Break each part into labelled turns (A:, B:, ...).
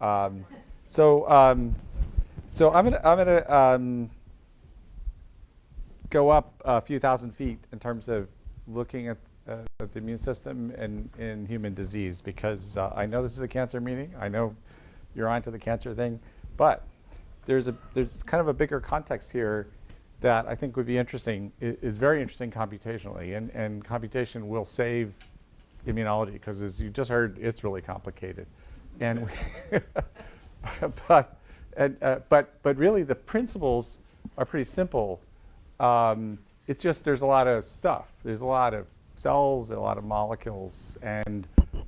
A: Um, so, um, so I'm gonna go up a few thousand feet in terms of looking at the immune system in human disease, because I know this is a cancer meeting. I know you're onto the cancer thing, but there's kind of a bigger context here that I think would be interesting. Is very interesting computationally, and computation will save immunology, because as you just heard, it's really complicated, and but really the principles are pretty simple. It's just there's a lot of stuff. There's a lot of cells, a lot of molecules, and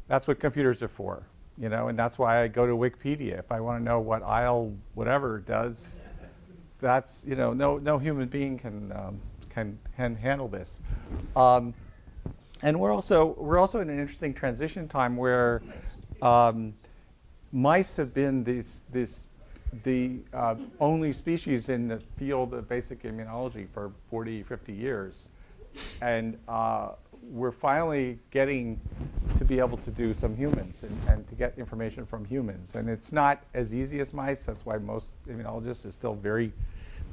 A: that's what computers are for, you know. And that's why I go to Wikipedia if I want to know what IL whatever does. That's, you know, no human being can handle this. And we're also in an interesting transition time where mice have been the only species in the field of basic immunology for 40, 50 years. And we're finally getting to be able to do some humans and to get information from humans. And it's not as easy as mice. That's why most immunologists are still very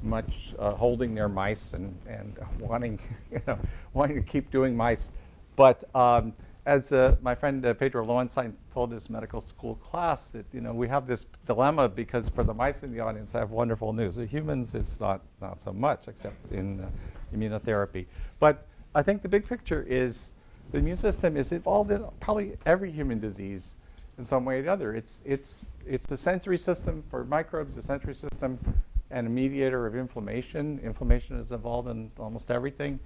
A: much holding their mice and wanting, wanting to keep doing mice. But as my friend Pedro Lowenstein told his medical school class, that we have this dilemma, because for the mice in the audience, I have wonderful news. The humans is not so much, except in immunotherapy. But I think the big picture is the immune system is involved in probably every human disease in some way or another. It's a sensory system for microbes, a sensory system, and a mediator of inflammation. Inflammation is involved in almost everything.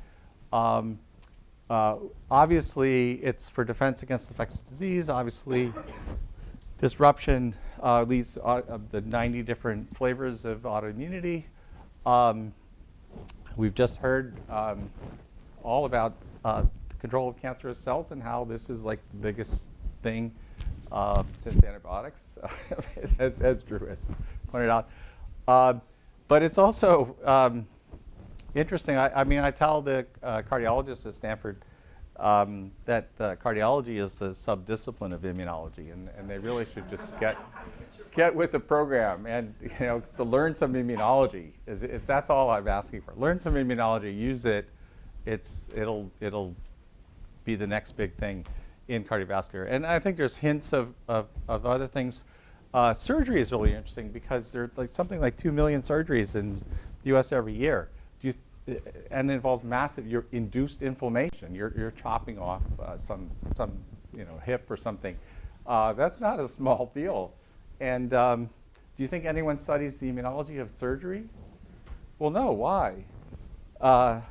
A: Obviously, it's for defense against infectious disease. Obviously, disruption leads to the 90 different flavors of autoimmunity. We've just heard all about control of cancerous cells and how this is like the biggest thing since antibiotics, as Drew has pointed out. But it's also interesting. I mean, I tell the cardiologists at Stanford that cardiology is a subdiscipline of immunology, and they really should just get with the program and so learn some immunology. That's all I'm asking for. Learn some immunology, use it. It'll be the next big thing in cardiovascular. And I think there's hints of other things. Surgery is really interesting, because there's something like 2 million surgeries in the U.S. every year. And it involves massive induced inflammation. You're chopping off some hip or something. That's not a small deal. And do you think anyone studies the immunology of surgery? Well, no. Why?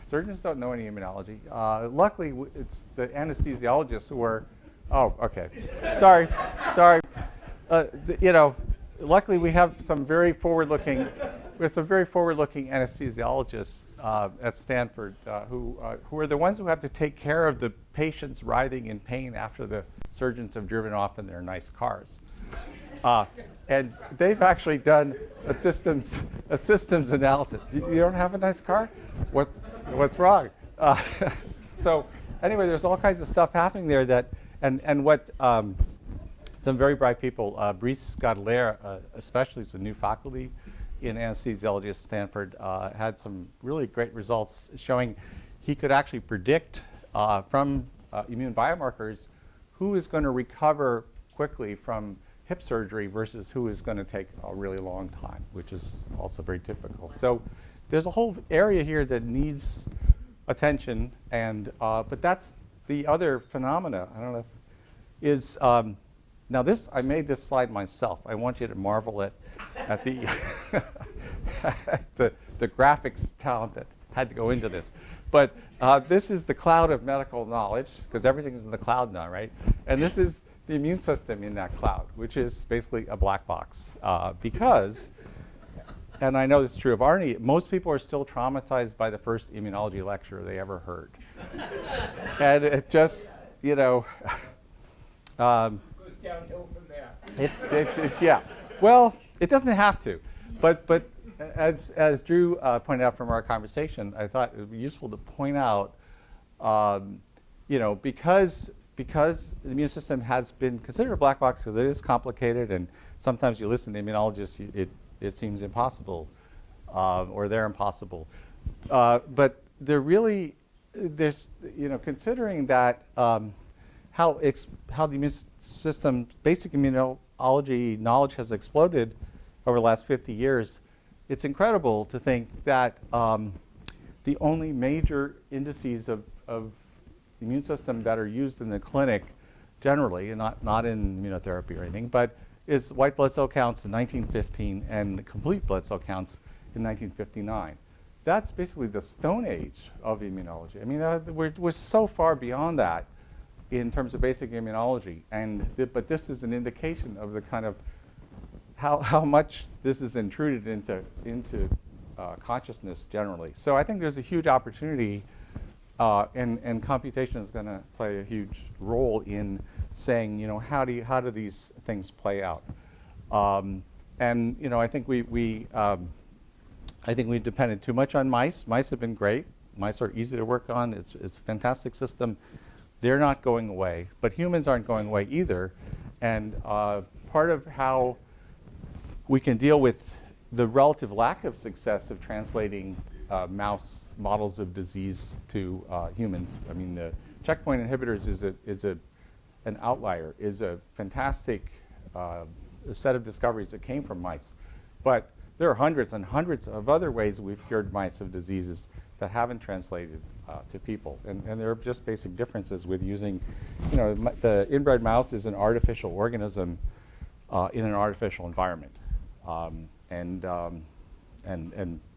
A: Surgeons don't know any immunology. Luckily, it's the anesthesiologists who are. Oh, okay. Sorry. Luckily we have some very forward-looking. We have some very forward-looking anesthesiologists at Stanford who are the ones who have to take care of the patients writhing in pain after the surgeons have driven off in their nice cars. And they've actually done a systems analysis. You don't have a nice car? What's wrong? So anyway, there's all kinds of stuff happening there that and what some very bright people, Brice Godelaire especially, is a new faculty in anesthesiology at Stanford, had some really great results showing he could actually predict from immune biomarkers who is going to recover quickly from hip surgery versus who is going to take a really long time, which is also very typical. So there's a whole area here that needs attention, and but that's the other phenomena. I don't know, is now this, I made this slide myself. I want you to marvel at the the graphics talent that had to go into this. But this is the cloud of medical knowledge, because everything is in the cloud now, right? And this is the immune system in that cloud, which is basically a black box. Because, and I know this is true of RNA, most people are still traumatized by the first immunology lecture they ever heard. And it just, goes
B: downhill from there.
A: Yeah. Well, it doesn't have to. But as Drew pointed out from our conversation, I thought it would be useful to point out, because because the immune system has been considered a black box because it is complicated, and sometimes you listen to immunologists, it seems impossible, or they're impossible. But they're really, considering that how the immune system, basic immunology knowledge has exploded over the last 50 years, it's incredible to think that the only major indices of the immune system that are used in the clinic generally, and not in immunotherapy or anything, but is white blood cell counts in 1915 and complete blood cell counts in 1959. That's basically the Stone Age of immunology. I mean, we're so far beyond that in terms of basic immunology, but this is an indication of the kind of how much this is intruded into consciousness generally. So I think there's a huge opportunity, and computation is going to play a huge role in saying, how do these things play out? And I think I think we've depended too much on mice. Mice have been great. Mice are easy to work on. It's a fantastic system. They're not going away, but humans aren't going away either. And part of how we can deal with the relative lack of success of translating mouse models of disease to humans. I mean, the checkpoint inhibitors is an outlier, is a fantastic set of discoveries that came from mice. But there are hundreds and hundreds of other ways we've cured mice of diseases that haven't translated to people. And there are just basic differences with using, the inbred mouse is an artificial organism in an artificial environment. And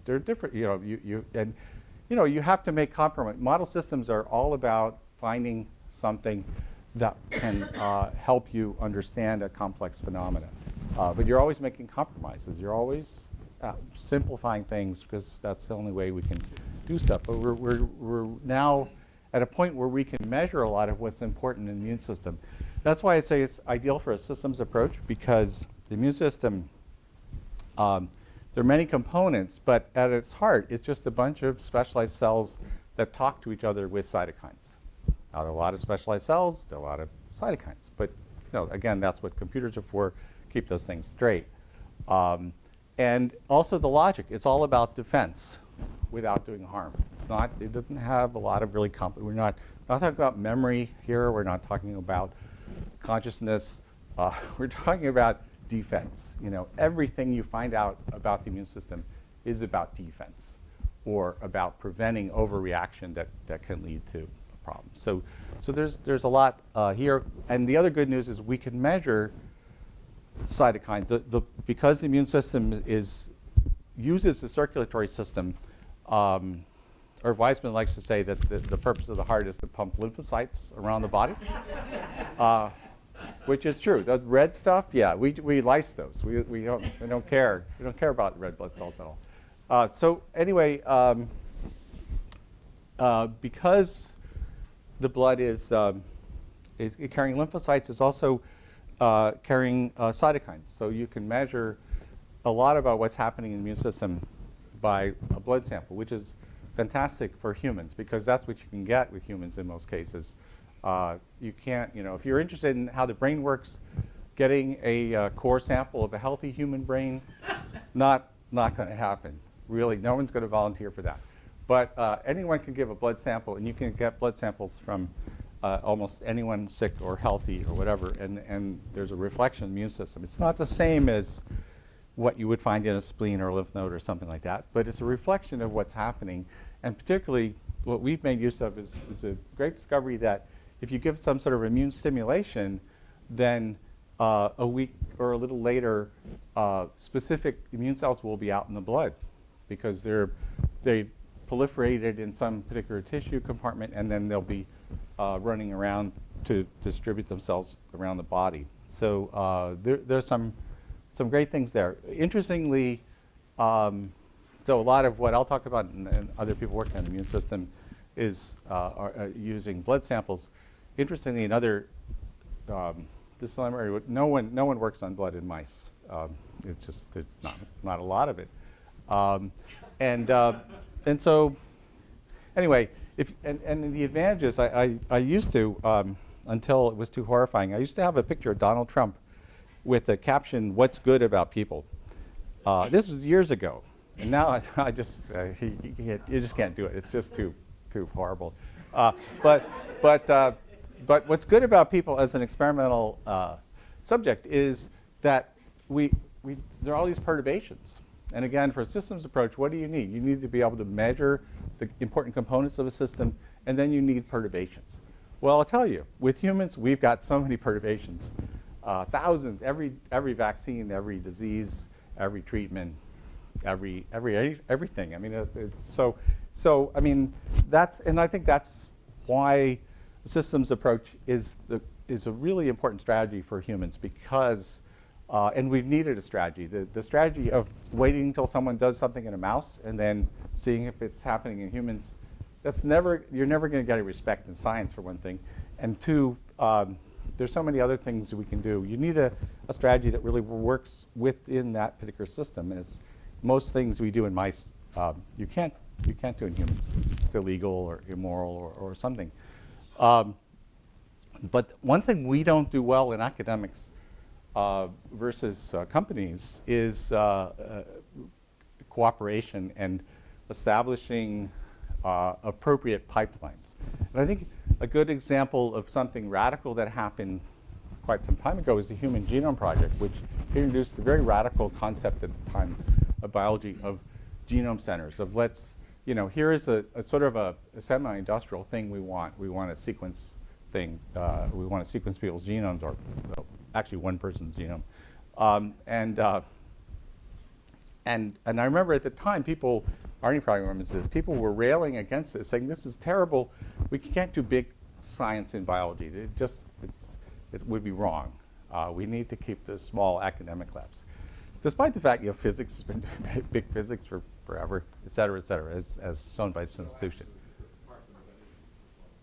A: they're different, you have to make compromise. Model systems are all about finding something that can help you understand a complex phenomena. But you're always making compromises. You're always simplifying things because that's the only way we can do stuff. But we're now at a point where we can measure a lot of what's important in the immune system. That's why I say it's ideal for a systems approach, because the immune system, there are many components, but at its heart, it's just a bunch of specialized cells that talk to each other with cytokines. Now, there are a lot of specialized cells, there are a lot of cytokines. But again, that's what computers are for, keep those things straight. And also the logic, it's all about defense without doing harm. It doesn't have a lot of really we're not talking about memory here, we're not talking about consciousness, we're talking about defense. Everything you find out about the immune system is about defense or about preventing overreaction that can lead to a problem. So there's a lot here. And the other good news is we can measure cytokines. Because the immune system uses the circulatory system, or Weissman likes to say that the purpose of the heart is to pump lymphocytes around the body, which is true. The red stuff, yeah, we lyse those. We don't care. We don't care about red blood cells at all. So anyway, because the blood is carrying lymphocytes, it's also carrying cytokines. So you can measure a lot about what's happening in the immune system by a blood sample, which is fantastic for humans because that's what you can get with humans in most cases. You can't, if you're interested in how the brain works, getting a core sample of a healthy human brain, not going to happen. Really, no one's going to volunteer for that. But anyone can give a blood sample, and you can get blood samples from almost anyone sick or healthy or whatever, and there's a reflection of the immune system. It's not the same as what you would find in a spleen or a lymph node or something like that, but it's a reflection of what's happening. And particularly, what we've made use of is a great discovery that if you give some sort of immune stimulation, then a week or a little later, specific immune cells will be out in the blood because they proliferated in some particular tissue compartment, and then they'll be running around to distribute themselves around the body. So there's some great things there. Interestingly, so a lot of what I'll talk about and other people working on the immune system is using blood samples. Interestingly, another disciplinary, no one works on blood in mice. It's just there's not a lot of it, and so anyway, and the advantages I used to until it was too horrifying. I used to have a picture of Donald Trump with the caption, "What's good about people?" This was years ago, and now I just you just can't do it. It's just too horrible. But what's good about people as an experimental subject is that there are all these perturbations. And again, for a systems approach, what do you need? You need to be able to measure the important components of a system, and then you need perturbations. Well, I'll tell you, with humans, we've got so many perturbations. Thousands, every vaccine, every disease, every treatment, everything. I mean, I mean, I think that's why the systems approach is a really important strategy for humans, because, and we've needed a strategy. The strategy of waiting until someone does something in a mouse and then seeing if it's happening in humans, you're never going to get a respect in science, for one thing. And two, there's so many other things that we can do. You need a strategy that really works within that particular system. And it's most things we do in mice, you can't do in humans. It's illegal or immoral or something. But one thing we don't do well in academics versus companies is cooperation and establishing appropriate pipelines. And I think a good example of something radical that happened quite some time ago is the Human Genome Project, which introduced a very radical concept at the time of biology of genome centers, of here is a sort of a semi-industrial thing we want. We want to sequence things. We want to sequence people's genomes, or actually one person's genome. And I remember at the time, Arnie probably remembers this, people were railing against it, saying this is terrible. We can't do big science in biology. It would be wrong. We need to keep the small academic labs. Despite the fact physics has been doing big physics for forever, et cetera, as shown by this institution.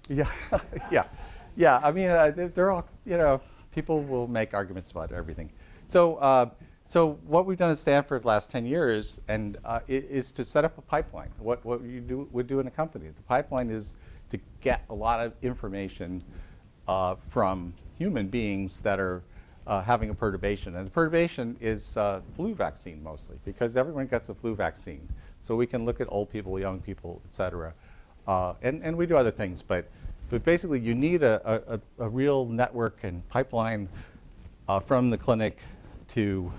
A: Yeah. I mean, they're all, people will make arguments about everything. So what we've done at Stanford the last 10 years is to set up a pipeline. What you would do in a company. The pipeline is to get a lot of information from human beings that are having a perturbation. And the perturbation is flu vaccine mostly, because everyone gets a flu vaccine. So we can look at old people, young people, et cetera. And we do other things, but basically you need a real network and pipeline from the clinic to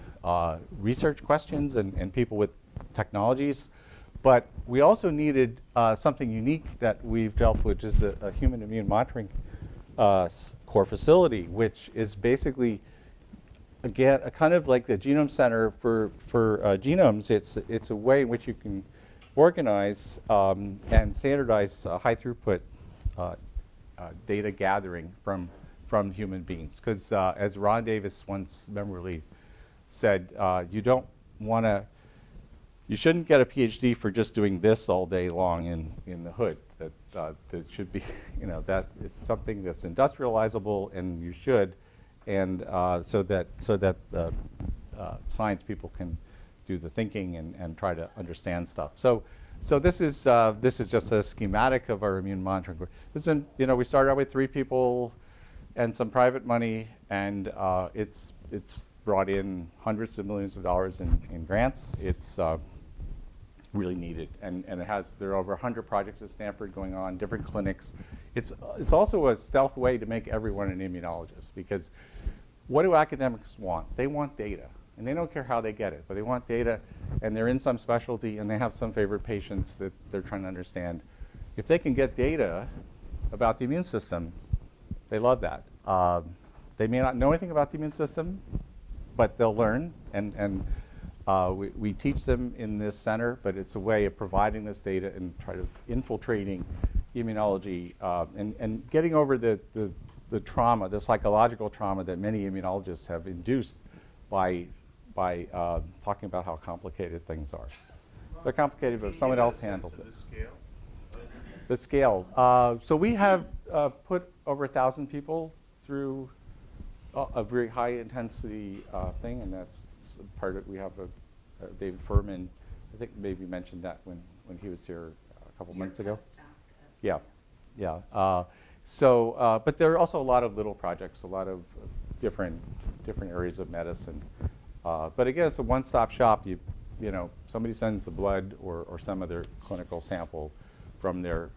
A: research questions and people with technologies. But we also needed something unique that we've dealt with, which is a human immune monitoring core facility, which is basically, again, a kind of like the Genome Center for genomes. It's a way in which you can organize and standardize high throughput data gathering from human beings. Because as Ron Davis once memorably said, you shouldn't get a PhD for just doing this all day long in the hood. That should be, that is something that's industrializable, and you should, and so that science people can do the thinking and try to understand stuff. So this is just a schematic of our immune monitoring group. This has been, we started out with 3 people and some private money, and it's brought in hundreds of millions of dollars in grants. It's really needed, and there are over 100 projects at Stanford going on, different clinics. It's also a stealth way to make everyone an immunologist, because what do academics want? They want data, and they don't care how they get it, but they want data, and they're in some specialty, and they have some favorite patients that they're trying to understand. If they can get data about the immune system, they love that. They may not know anything about the immune system, but they'll learn, and we teach them in this center, but it's a way of providing this data and try to infiltrating immunology and getting over the trauma, the psychological trauma that many immunologists have induced by talking about how complicated things are. They're complicated, but if someone else handles it. The scale. So we have put over 1,000 people through a very high intensity thing, and that's part of it. We have David Furman, I think maybe mentioned that when he was here a couple months ago. Yeah. So, but there are also a lot of little projects, a lot of different areas of medicine. But again, it's a one-stop shop. You know, somebody sends the blood or some other clinical sample from their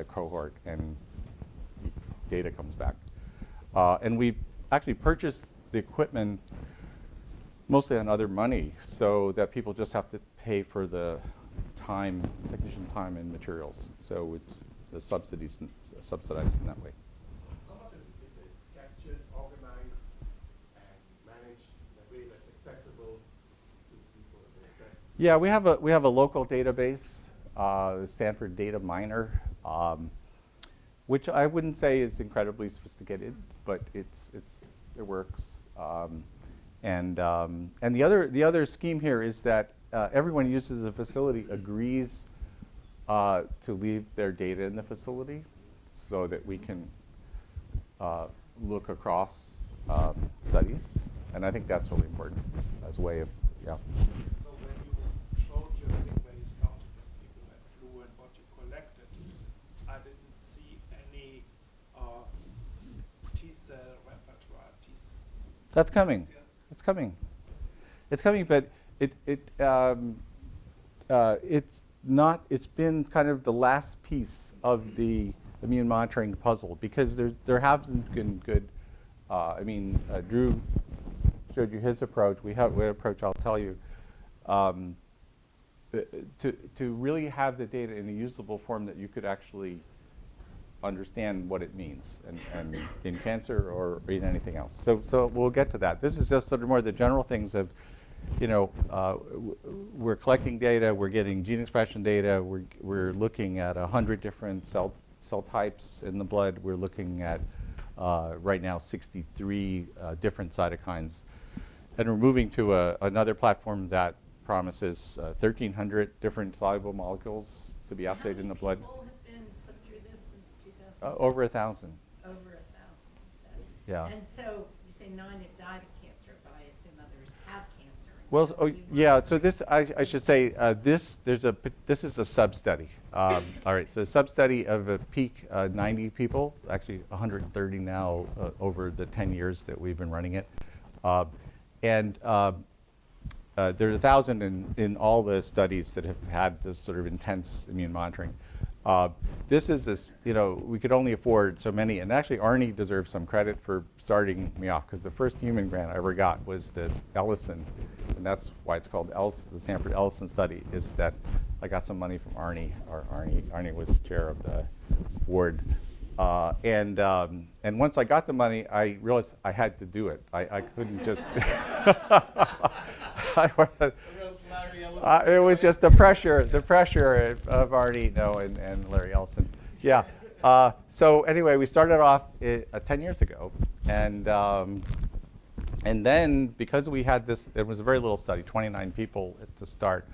A: cohort, and data comes back. And we actually purchased the equipment mostly on other money, so that people just have to pay for the time, technician time and materials. So it's the subsidized in that way.
B: How much is it captured, organized, and managed in a way that's accessible to people?
A: Yeah, we have a local database, the Stanford Data Miner, which I wouldn't say is incredibly sophisticated, but it works. And the other scheme here is that everyone who uses the facility agrees to leave their data in the facility, so that we can look across studies. And I think that's really important as a way of, yeah.
B: So when you showed your thing where you started with people that flew and what you collected, I didn't see any T-cell repertoire.
A: That's coming. It's coming. It's coming, but it's not. It's been kind of the last piece of the immune monitoring puzzle, because there hasn't been good. I mean, Drew showed you his approach. We have an approach. I'll tell you. To really have the data in a usable form that you could actually understand what it means, and in cancer or in anything else. So we'll get to that. This is just sort of more the general things of, you know, we're collecting data, we're getting gene expression data, we're looking at 100 different cell types in the blood. We're looking at right now 63 different cytokines, and we're moving to another platform that promises 1,300 different soluble molecules to be assayed in the blood. Over 1,000.
C: Over 1,000, you said.
A: Yeah.
C: And so you say 9 have died of cancer, but I assume others have cancer.
A: Well,
C: so
A: yeah. So this, I should say, this is a sub-study. All right. So a sub-study of a peak 90 people, actually 130 now over the 10 years that we've been running it, and there's 1,000 in all the studies that have had this sort of intense immune monitoring. This is this, you know, we could only afford so many, and actually Arnie deserves some credit for starting me off, because the first human grant I ever got was this Ellison, and that's why it's called the Stanford Ellison study, is that I got some money from Arnie. Arnie was chair of the board. And once I got the money, I realized I had to do it. I couldn't just. It was just the pressure of Arnie, and Larry Ellison. Yeah. So anyway, we started off 10 years ago, and then because we had this, it was a very little study, 29 people to start,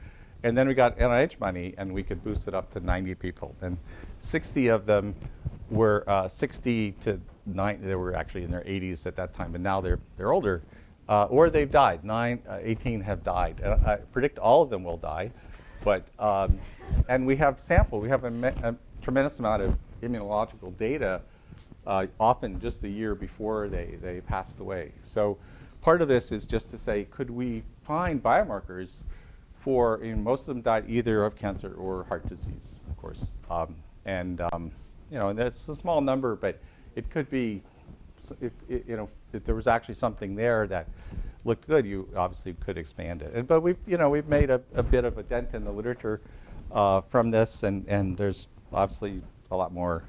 A: and then we got NIH money, and we could boost it up to 90 people, and 60 of them were 60 to 90. They were actually in their 80s at that time, but now they're older. Or they've died. 18 have died. I predict all of them will die, but and we have sample. We have a tremendous amount of immunological data, often just a year before they passed away. So part of this is just to say, could we find biomarkers for? Most of them died either of cancer or heart disease, of course, you know, and that's a small number, but it could be. You know, if there was actually something there that looked good, you obviously could expand it. But we've made a bit of a dent in the literature from this, and there's obviously a lot more.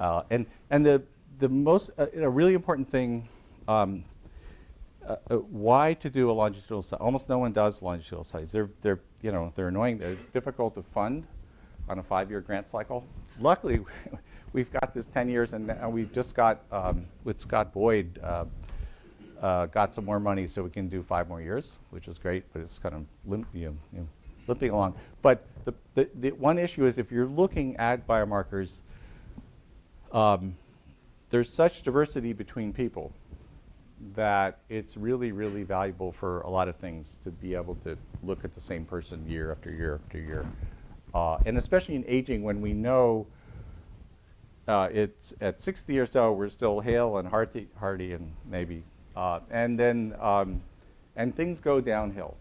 A: And the most really important thing, why to do a longitudinal study? Almost no one does longitudinal studies. They're annoying. They're difficult to fund on a 5-year grant cycle. Luckily, we've got this 10 years, and we've just got, with Scott Boyd, got some more money so we can do 5 more years, which is great, but it's kind of limping along. But the one issue is, if you're looking at biomarkers, there's such diversity between people that it's really, really valuable for a lot of things to be able to look at the same person year after year after year. And especially in aging, when we know it's at 60 or so, we're still hale and hearty and maybe, and then and things go downhill,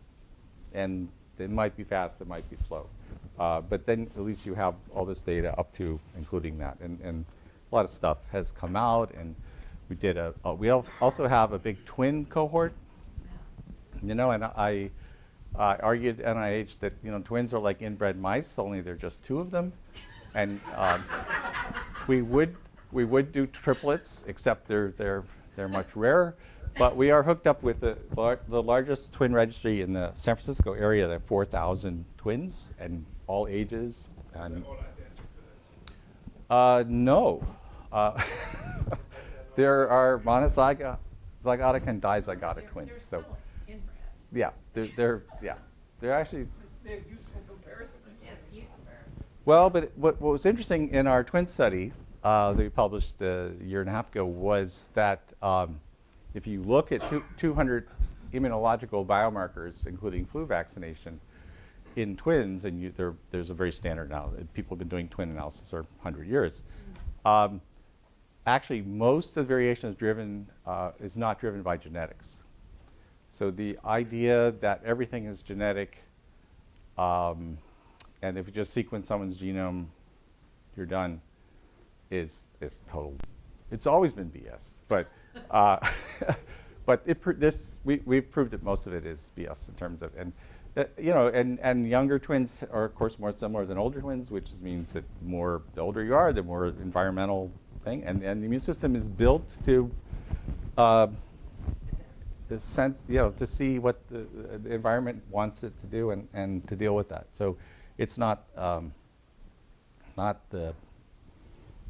A: and it might be fast, it might be slow, but then at least you have all this data up to including that, and a lot of stuff has come out, and we did we also have a big twin cohort, you know, and I argued at NIH that, you know, twins are like inbred mice, only there are just 2 of them, and we would do triplets, except they're much rarer. But we are hooked up with the largest twin registry in the San Francisco area. There are 4,000 twins and all ages. And
B: All identical.
A: no, there are monozygotic and dizygotic twins.
C: They're
A: So
C: still inbred.
A: yeah, they're actually.
B: They're useful comparison.
C: Yes, useful.
A: Well, but what was interesting in our twin study that we published a year and a half ago was that if you look at 200 immunological biomarkers, including flu vaccination, in twins, and there's a very standard now, people have been doing twin analysis for 100 years, actually most of the variation is not driven by genetics. So the idea that everything is genetic, and if you just sequence someone's genome, you're done, is total. It's always been BS, but but we've proved that most of it is BS in terms of, and you know, and younger twins are of course more similar than older twins, which means that the older you are, the more environmental thing, and the immune system is built to the sense, you know, to see what the environment wants it to do and to deal with that. So it's not the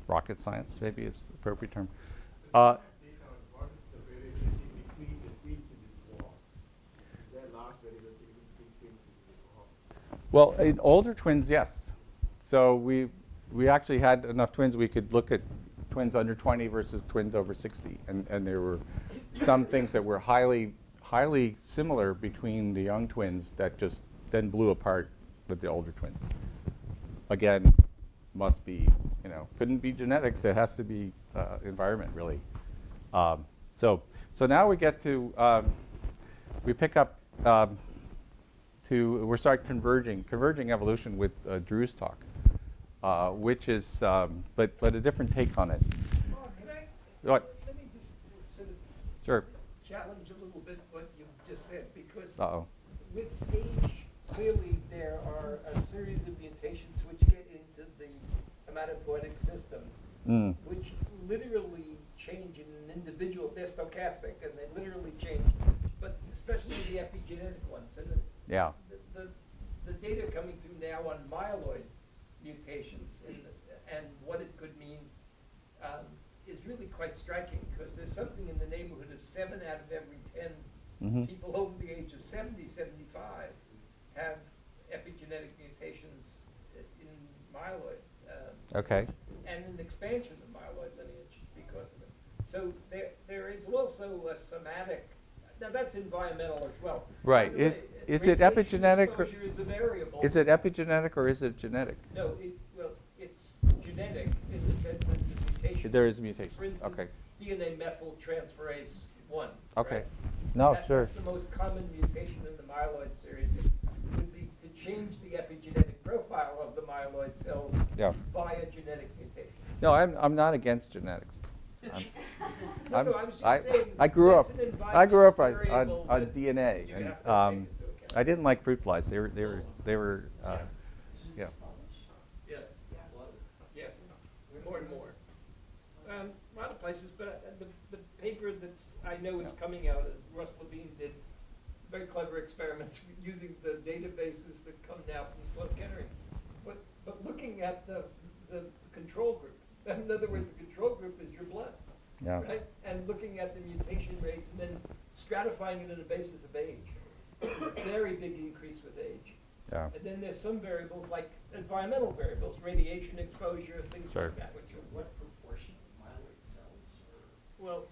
A: rocket science, maybe is the appropriate term.
D: What is the variability between the twins in this cohort? Is there large variability between twins in this cohort?
A: Well, in older twins, yes. So we actually had enough twins we could look at twins under 20 versus twins over 60, and there were some things that were highly similar between the young twins that just then blew apart with the older twins. Again, must be, you know, couldn't be genetics. It has to be environment, really. So now we get to we pick up we start converging evolution with Drew's talk, which is but a different take on it. What?
E: Let me just sort of
A: Sure.
E: challenge a little bit what you just said, because
A: Uh-oh.
E: with age, clearly there are a series of mutations which get into the hematopoietic system, which literally change in an individual. They're stochastic, and they literally change, but especially the epigenetic ones. And
A: Yeah.
E: the data coming through now on myeloid mutations and what it could mean is really quite striking, because there's something in the neighborhood of 7 out of every 10 people over the age of 70, 75 have epigenetic mutations in myeloid.
A: Okay.
E: And an expansion of myeloid lineage because of it. So there is also a somatic, now that's environmental as well.
A: Right.
E: By the way,
A: Is it
E: radiation
A: epigenetic or
E: exposure is a variable.
A: is it epigenetic or is it genetic?
E: No, it's genetic in the sense that it's a mutation.
A: There is a mutation.
E: For instance,
A: Okay.
E: DNA methyltransferase 1.
A: Okay.
E: right?
A: No,
E: That's
A: sure.
E: the most common mutation in the myeloid series. Would be to change the epigenetic profile of the myeloid cells
A: Yeah.
E: by a genetic mutation.
A: No, I'm not against genetics.
E: No,
A: I'm-
E: I was just saying
A: I grew up.
E: that's an
A: I grew up on
E: variable that
A: DNA,
E: you
A: and
E: have to take into account.
A: I didn't like fruit flies. They were yeah.
E: Yes, yes, more and more. A lot of places, but the paper that I know is coming out, Russ Levine did very clever experiments using the databases that come now from Sloan Kettering. But looking at the control group, in other words, the control group is your blood,
A: Yeah.
E: right? And looking at the mutation rates and then stratifying it on the basis of age. Very big increase with age.
A: Yeah.
E: And then there's some variables like environmental variables, radiation exposure, things
A: Sure.
E: like that, which are
F: What proportion of myeloid cells are?
E: well,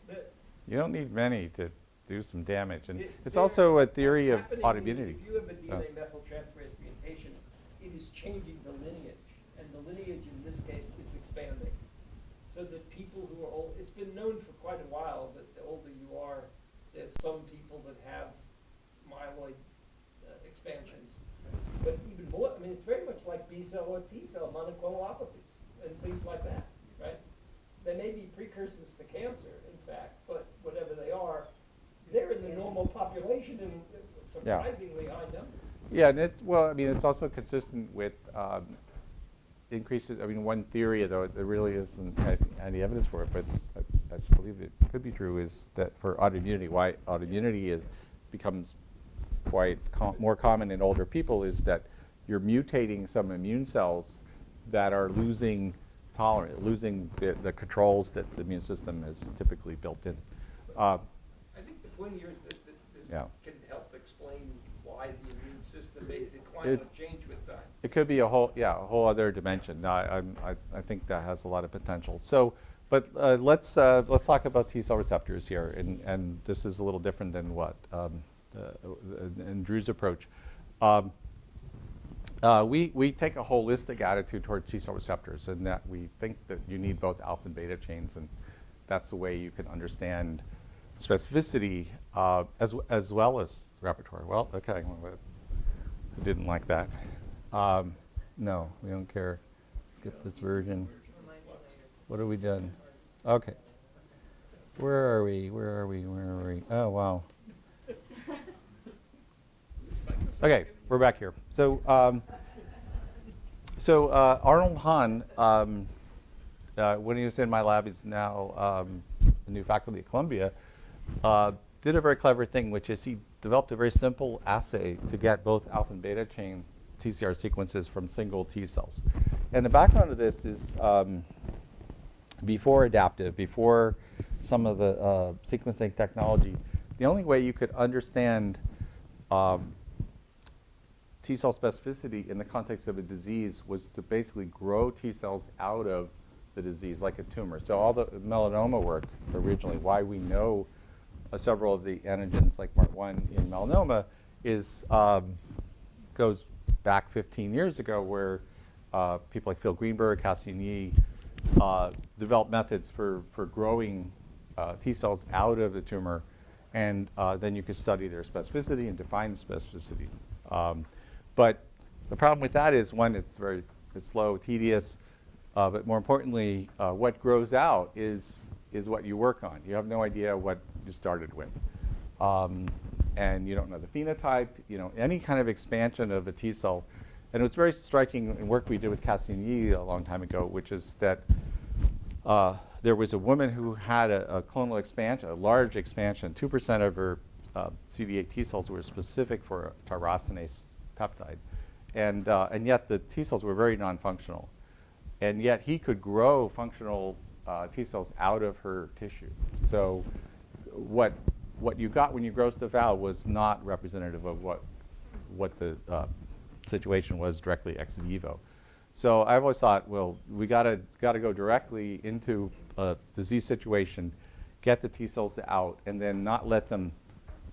A: You don't need many to do some damage, and it's
E: there-
A: also a theory of
E: what's happening
A: autoimmunity.
E: is if you have a DNA methyltransferase mutation, it is changing the lineage, and the lineage in this case is expanding. B cell or T cell monoclonalopathies and things like that, right? They may be precursors to cancer, in fact, but whatever they are, they're in the normal population in surprisingly high numbers.
A: Yeah, and it's, well, I mean, it's also consistent with increases. I mean, one theory, though there really isn't any evidence for it, but I believe it could be true, is that for autoimmunity, why autoimmunity becomes quite more common in older people is that you're mutating some immune cells that are losing losing the controls that the immune system is typically built in.
E: I think the point here is that this
A: Yeah.
E: can help explain why the immune system may decline or change with time.
A: It could be a whole other dimension. I think that has a lot of potential. So, but let's talk about T cell receptors here, and this is a little different than what in Drew's approach. We take a holistic attitude towards T cell receptors, in that we think that you need both alpha and beta chains, and that's the way you can understand specificity as well as repertoire. Well, okay, I didn't like that. No, we don't care. Skip this version. What have we done? Okay. Where are we? Oh, wow. Okay, we're back here. So, Arnold Hahn, when he was in my lab, he's now a new faculty at Columbia, did a very clever thing, which is he developed a very simple assay to get both alpha and beta chain TCR sequences from single T cells. And the background of this is before adaptive, before some of the sequencing technology, the only way you could understand T cell specificity in the context of a disease was to basically grow T cells out of the disease like a tumor. So all the melanoma work originally, why we know several of the antigens like MART1 in melanoma is goes back 15 years ago, where people like Phil Greenberg, Cassini developed methods for growing T cells out of the tumor, and then you could study their specificity and define the specificity. But the problem with that is, one, it's slow, tedious, but more importantly, what grows out is what you work on. You have no idea what you started with, and you don't know the phenotype. Any kind of expansion of a T cell. And it was very striking in work we did with Cassini a long time ago, which is that there was a woman who had a clonal expansion, a large expansion. 2% of her CD8 T cells were specific for a tyrosinase peptide, and yet the T cells were very non-functional, and yet he could grow functional T cells out of her tissue. So what you got when you grow stuff out was not representative of what the situation was directly ex vivo. So I've always thought, well, we gotta go directly into a disease situation, get the T cells out, and then not let them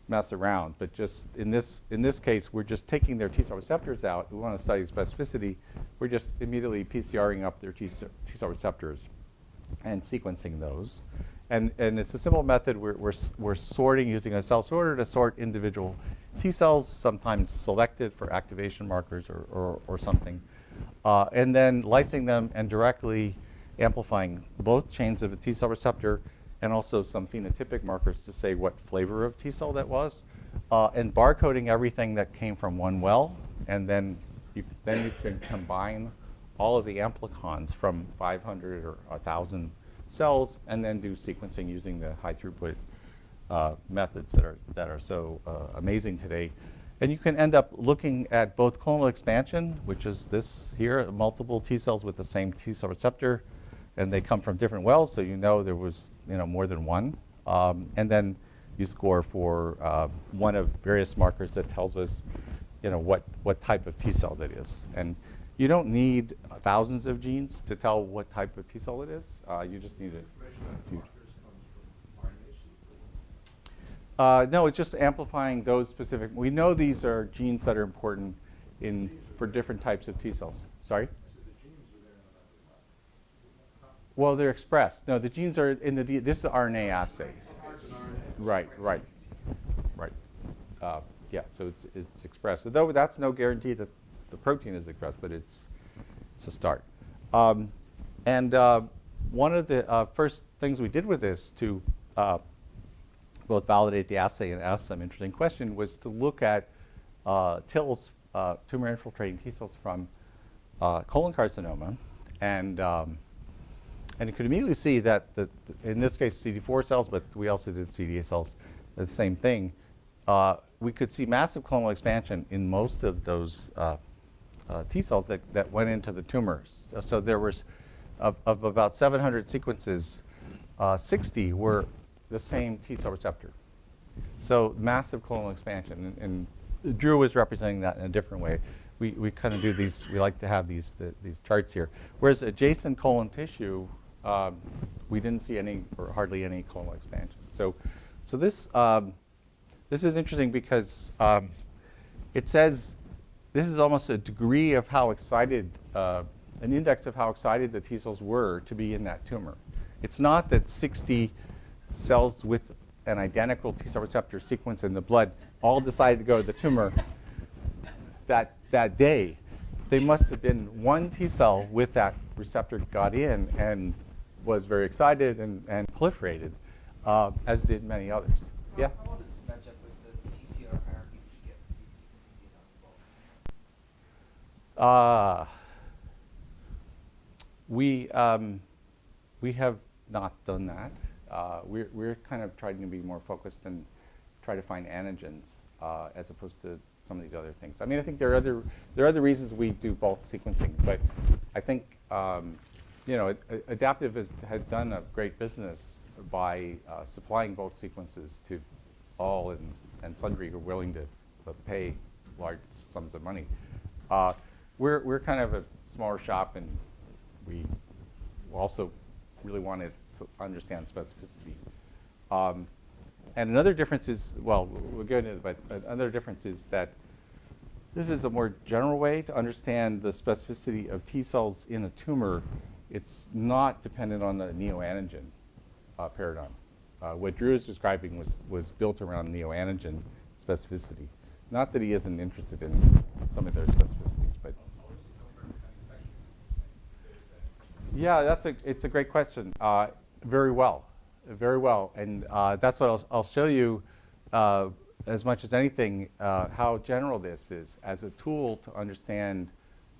A: mess around. But just in this case, we're just taking their T cell receptors out. We want to study specificity. We're just immediately PCRing up their T cell receptors and sequencing those. And it's a simple method. We're sorting using a cell sorter to sort individual T cells, sometimes selected for activation markers or something, and then lysing them and directly amplifying both chains of a T cell receptor and also some phenotypic markers to say what flavor of T cell that was, and barcoding everything that came from one well, and then you can combine all of the amplicons from 500 or 1,000 cells, and then do sequencing using the high throughput methods that are so amazing today. And you can end up looking at both clonal expansion, which is this here, multiple T cells with the same T cell receptor, and they come from different wells, so there was more than one. And then you score for one of various markers that tells us what type of T cell that is. And you don't need thousands of genes to tell what type of T cell it is. You just need it. No, it's just amplifying those specific. We know these are genes that are important for different types of T cells. Sorry? Well, they're expressed. No, the genes are in the this is RNA assays. Right. Yeah, so it's expressed. Though that's no guarantee that the protein is expressed, but it's it's a start. And one of the first things we did with this to both validate the assay and ask some interesting question was to look at TILs, tumor-infiltrating T cells from colon carcinoma, and you could immediately see that, in this case, CD4 cells, but we also did CD8 cells, the same thing. We could see massive clonal expansion in most of those T cells that went into the tumors. So there was, of about 700 sequences, 60 were the same T cell receptor. So massive clonal expansion, and Drew was representing that in a different way. We kind of do these, we like to have these charts here. Whereas adjacent colon tissue, we didn't see any or hardly any clonal expansion. So this is interesting because it says this is almost a degree of how excited, an index of how excited the T cells were to be in that tumor. It's not that 60 cells with an identical T cell receptor sequence in the blood all decided to go to the tumor that day. They must have been one T cell with that receptor got in and was very excited and proliferated, as did many others. Yeah?
F: How does this match up with the TCR hierarchy that you get from the sequencing data on the bulk?
A: We have not done that. We're kind of trying to be more focused and try to find antigens as opposed to some of these other things. I mean, I think there are other reasons we do bulk sequencing, but I think Adaptive has done a great business by supplying bulk sequences to all and sundry who are willing to pay large sums of money. We're kind of a smaller shop, and we also really wanted to understand specificity. And another difference is, well, we'll go into it, but another difference is that this is a more general way to understand the specificity of T cells in a tumor. It's not dependent on the neoantigen paradigm. What Drew is describing was built around neoantigen specificity. Not that he isn't interested in some of their specificities, but yeah, it's a great question. Very well, and that's what I'll show you as much as anything how general this is as a tool to understand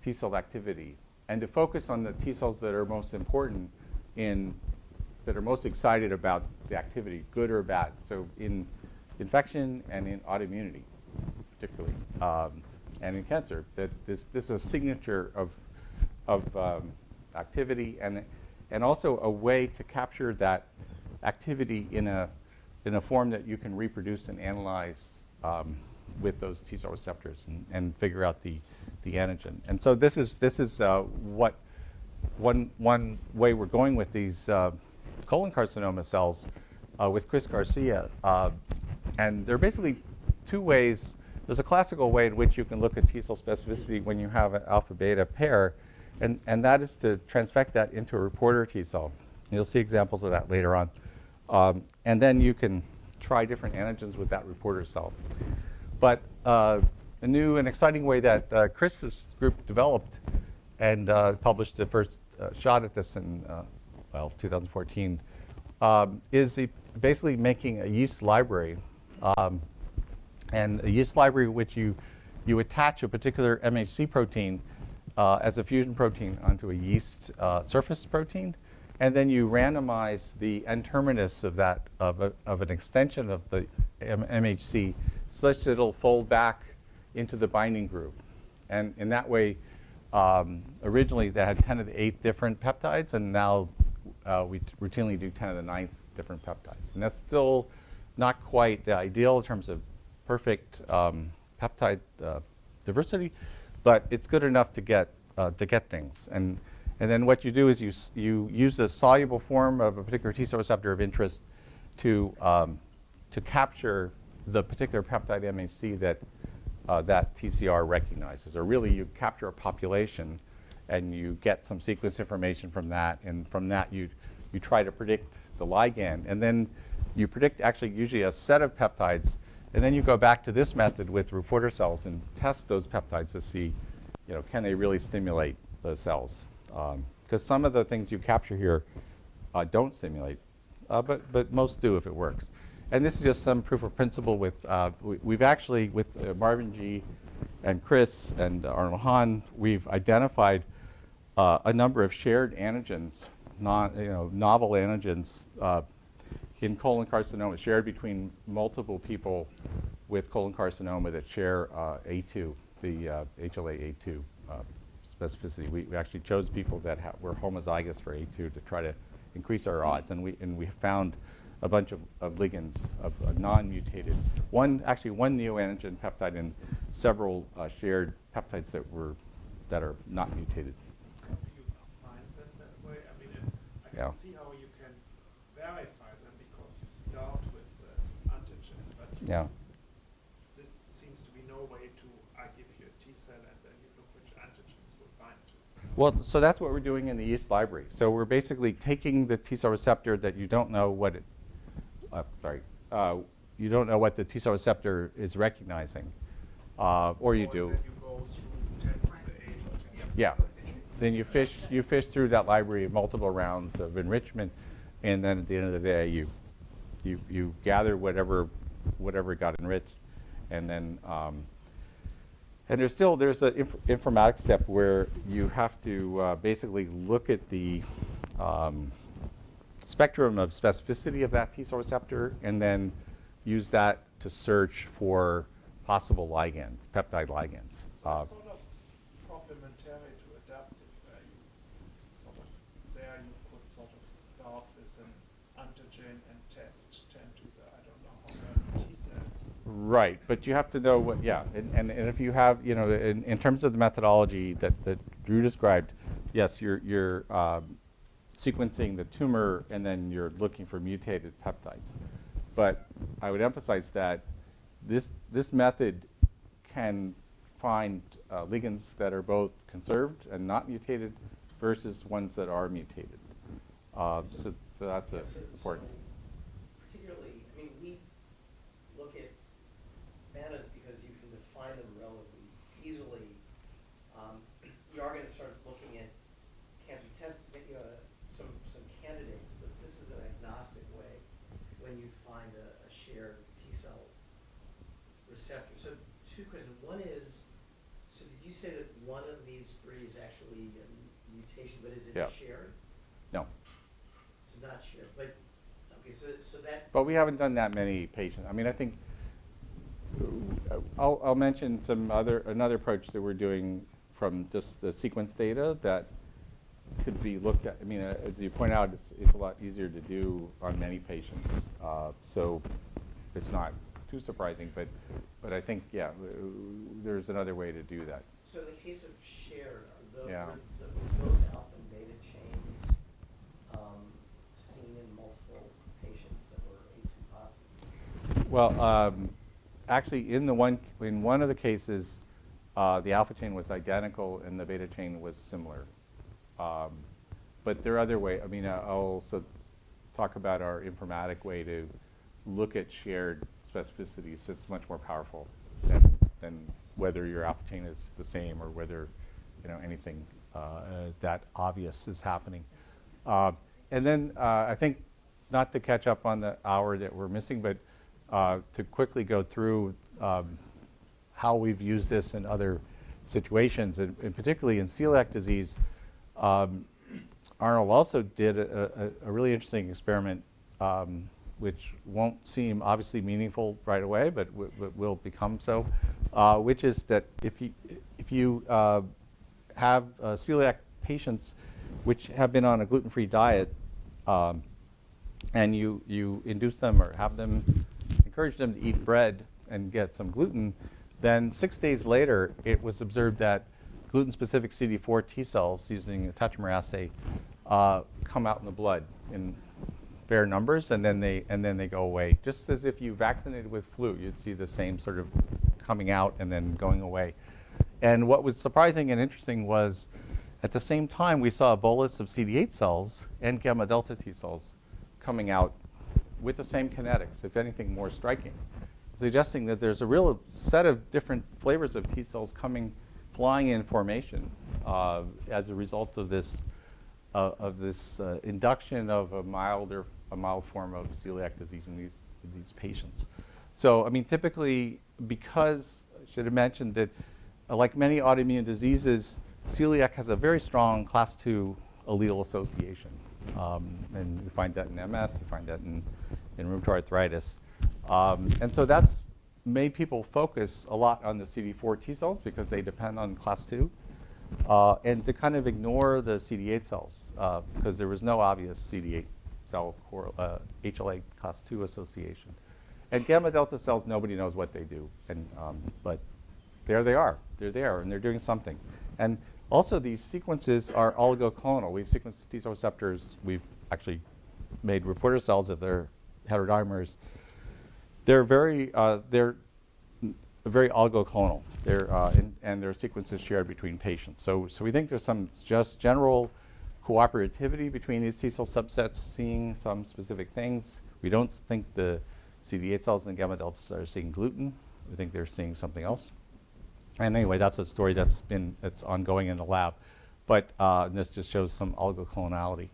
A: T cell activity and to focus on the T cells that are most important that are most excited about the activity, good or bad. So in infection and in autoimmunity, particularly, and in cancer, that this is a signature of activity and also a way to capture that activity in a form that you can reproduce and analyze with those T cell receptors and figure out the antigen. And so this is what one way we're going with these colon carcinoma cells with Chris Garcia. And there are basically two ways. There's a classical way in which you can look at T cell specificity when you have an alpha-beta pair, and that is to transfect that into a reporter T cell. You'll see examples of that later on. And then you can try different antigens with that reporter cell. But a new and exciting way that Chris's group developed and published the first shot at this in 2014 is basically making a yeast library. And a yeast library which you attach a particular MHC protein as a fusion protein onto a yeast surface protein, and then you randomize the N-terminus of that of an extension of the MHC such that it'll fold back into the binding group. And in that way, originally they had 10 to the 8th different peptides, and now we routinely do 10 to the 9th different peptides. And that's still not quite the ideal in terms of perfect peptide diversity, but it's good enough to get things. And then what you do is you use a soluble form of a particular T cell receptor of interest to capture the particular peptide MHC that that TCR recognizes. Or really, you capture a population, and you get some sequence information from that, and from that you try to predict the ligand, and then you predict actually usually a set of peptides, and then you go back to this method with reporter cells and test those peptides to see, can they really stimulate those cells. Because some of the things you capture here don't stimulate, but most do if it works. And this is just some proof of principle with, we've actually, with Marvin G. and Chris and Arnold Hahn, we've identified a number of shared antigens, novel antigens in colon carcinoma, shared between multiple people with colon carcinoma that share A2, the HLA-A2 specificity. We actually chose people that were homozygous for A2 to try to increase our odds, and we found a bunch of ligands of non-mutated, one neoantigen peptide and several shared peptides that are not mutated.
B: How do you find that way? I mean, I can see how you can verify them because you start with antigen, but this seems to be no way to, I give you a T cell and then you look which antigens will bind to.
A: Well, so that's what we're doing in the yeast library. So we're basically taking the T cell receptor that you don't know what you don't know what the T cell receptor is recognizing, or you do.
B: Then you go through 10 to the 8 or 10 to the
A: Yeah. Then you fish through that library of multiple rounds of enrichment, and then at the end of the day, you gather whatever got enriched, and then and there's an informatics step where you have to basically look at the spectrum of specificity of that T cell receptor, and then use that to search for possible ligands, peptide ligands.
B: So it's sort of complementary to adaptive, where you sort of there you could sort of start with an antigen and test 10 to the I don't know how many T cells.
A: Right, but you have to know what, and if you have, in terms of the methodology that Drew described, yes, you're sequencing the tumor and then you're looking for mutated peptides. But I would emphasize that this method can find ligands that are both conserved and not mutated versus ones that are mutated. So that's important.
G: Particularly, I mean, we look at bananas because you can define them relatively easily. You are going to start looking at cancer tests, some candidates, but this is an agnostic way when you find a shared T cell receptor. So two questions. One is, so did you say that one of these three is actually a mutation, but is it shared?
A: No.
G: It's not shared, but okay. So that.
A: But we haven't done that many patients. I mean, I think I'll mention another approach that we're doing from just the sequence data that could be looked at. I mean, as you point out, it's a lot easier to do on many patients, so it's not too surprising. But I think there's another way to do that.
G: So in the case of shared, are the both alpha and beta chains seen in multiple patients that were A2 positive?
A: Well, actually, in one of the cases, the alpha chain was identical and the beta chain was similar. But there are other ways. I mean, I'll also talk about our informatic way to look at shared specificities. It's much more powerful than whether your alpha chain is the same or whether anything that obvious is happening. And then I think, not to catch up on the hour that we're missing, but to quickly go through how we've used this in other situations, and particularly in celiac disease. Arnold also did a really interesting experiment, which won't seem obviously meaningful right away, but will become so, which is that if you have celiac patients which have been on a gluten-free diet, and you induce them or encourage them to eat bread and get some gluten, then 6 days later it was observed that gluten-specific CD4 T cells using a tetramer assay come out in the blood in fair numbers, and then they go away. Just as if you vaccinated with flu, you'd see the same sort of coming out and then going away. And what was surprising and interesting was, at the same time, we saw a bolus of CD8 cells and gamma delta T cells coming out with the same kinetics, if anything more striking, suggesting that there's a real set of different flavors of T cells coming flying in formation as a result of this induction of a mild form of celiac disease in these patients. So, I mean, typically, because I should have mentioned that, like many autoimmune diseases, celiac has a very strong class II allele association. And you find that in MS, you find that in rheumatoid arthritis. And so that's made people focus a lot on the CD4 T cells because they depend on class II, and to kind of ignore the CD8 cells because there was no obvious CD8 cell HLA class II association. And gamma delta cells, nobody knows what they do, but there they are. They're there, and they're doing something. And also, these sequences are oligoclonal. We've sequenced T cell receptors. We've actually made reporter cells of their heterodimers. They're very oligoclonal. And their sequences shared between patients. So we think there's some just general cooperativity between these T cell subsets seeing some specific things. We don't think the CD8 cells and the gamma deltas are seeing gluten. We think they're seeing something else. And anyway, that's a story that's ongoing in the lab. But this just shows some oligoclonality.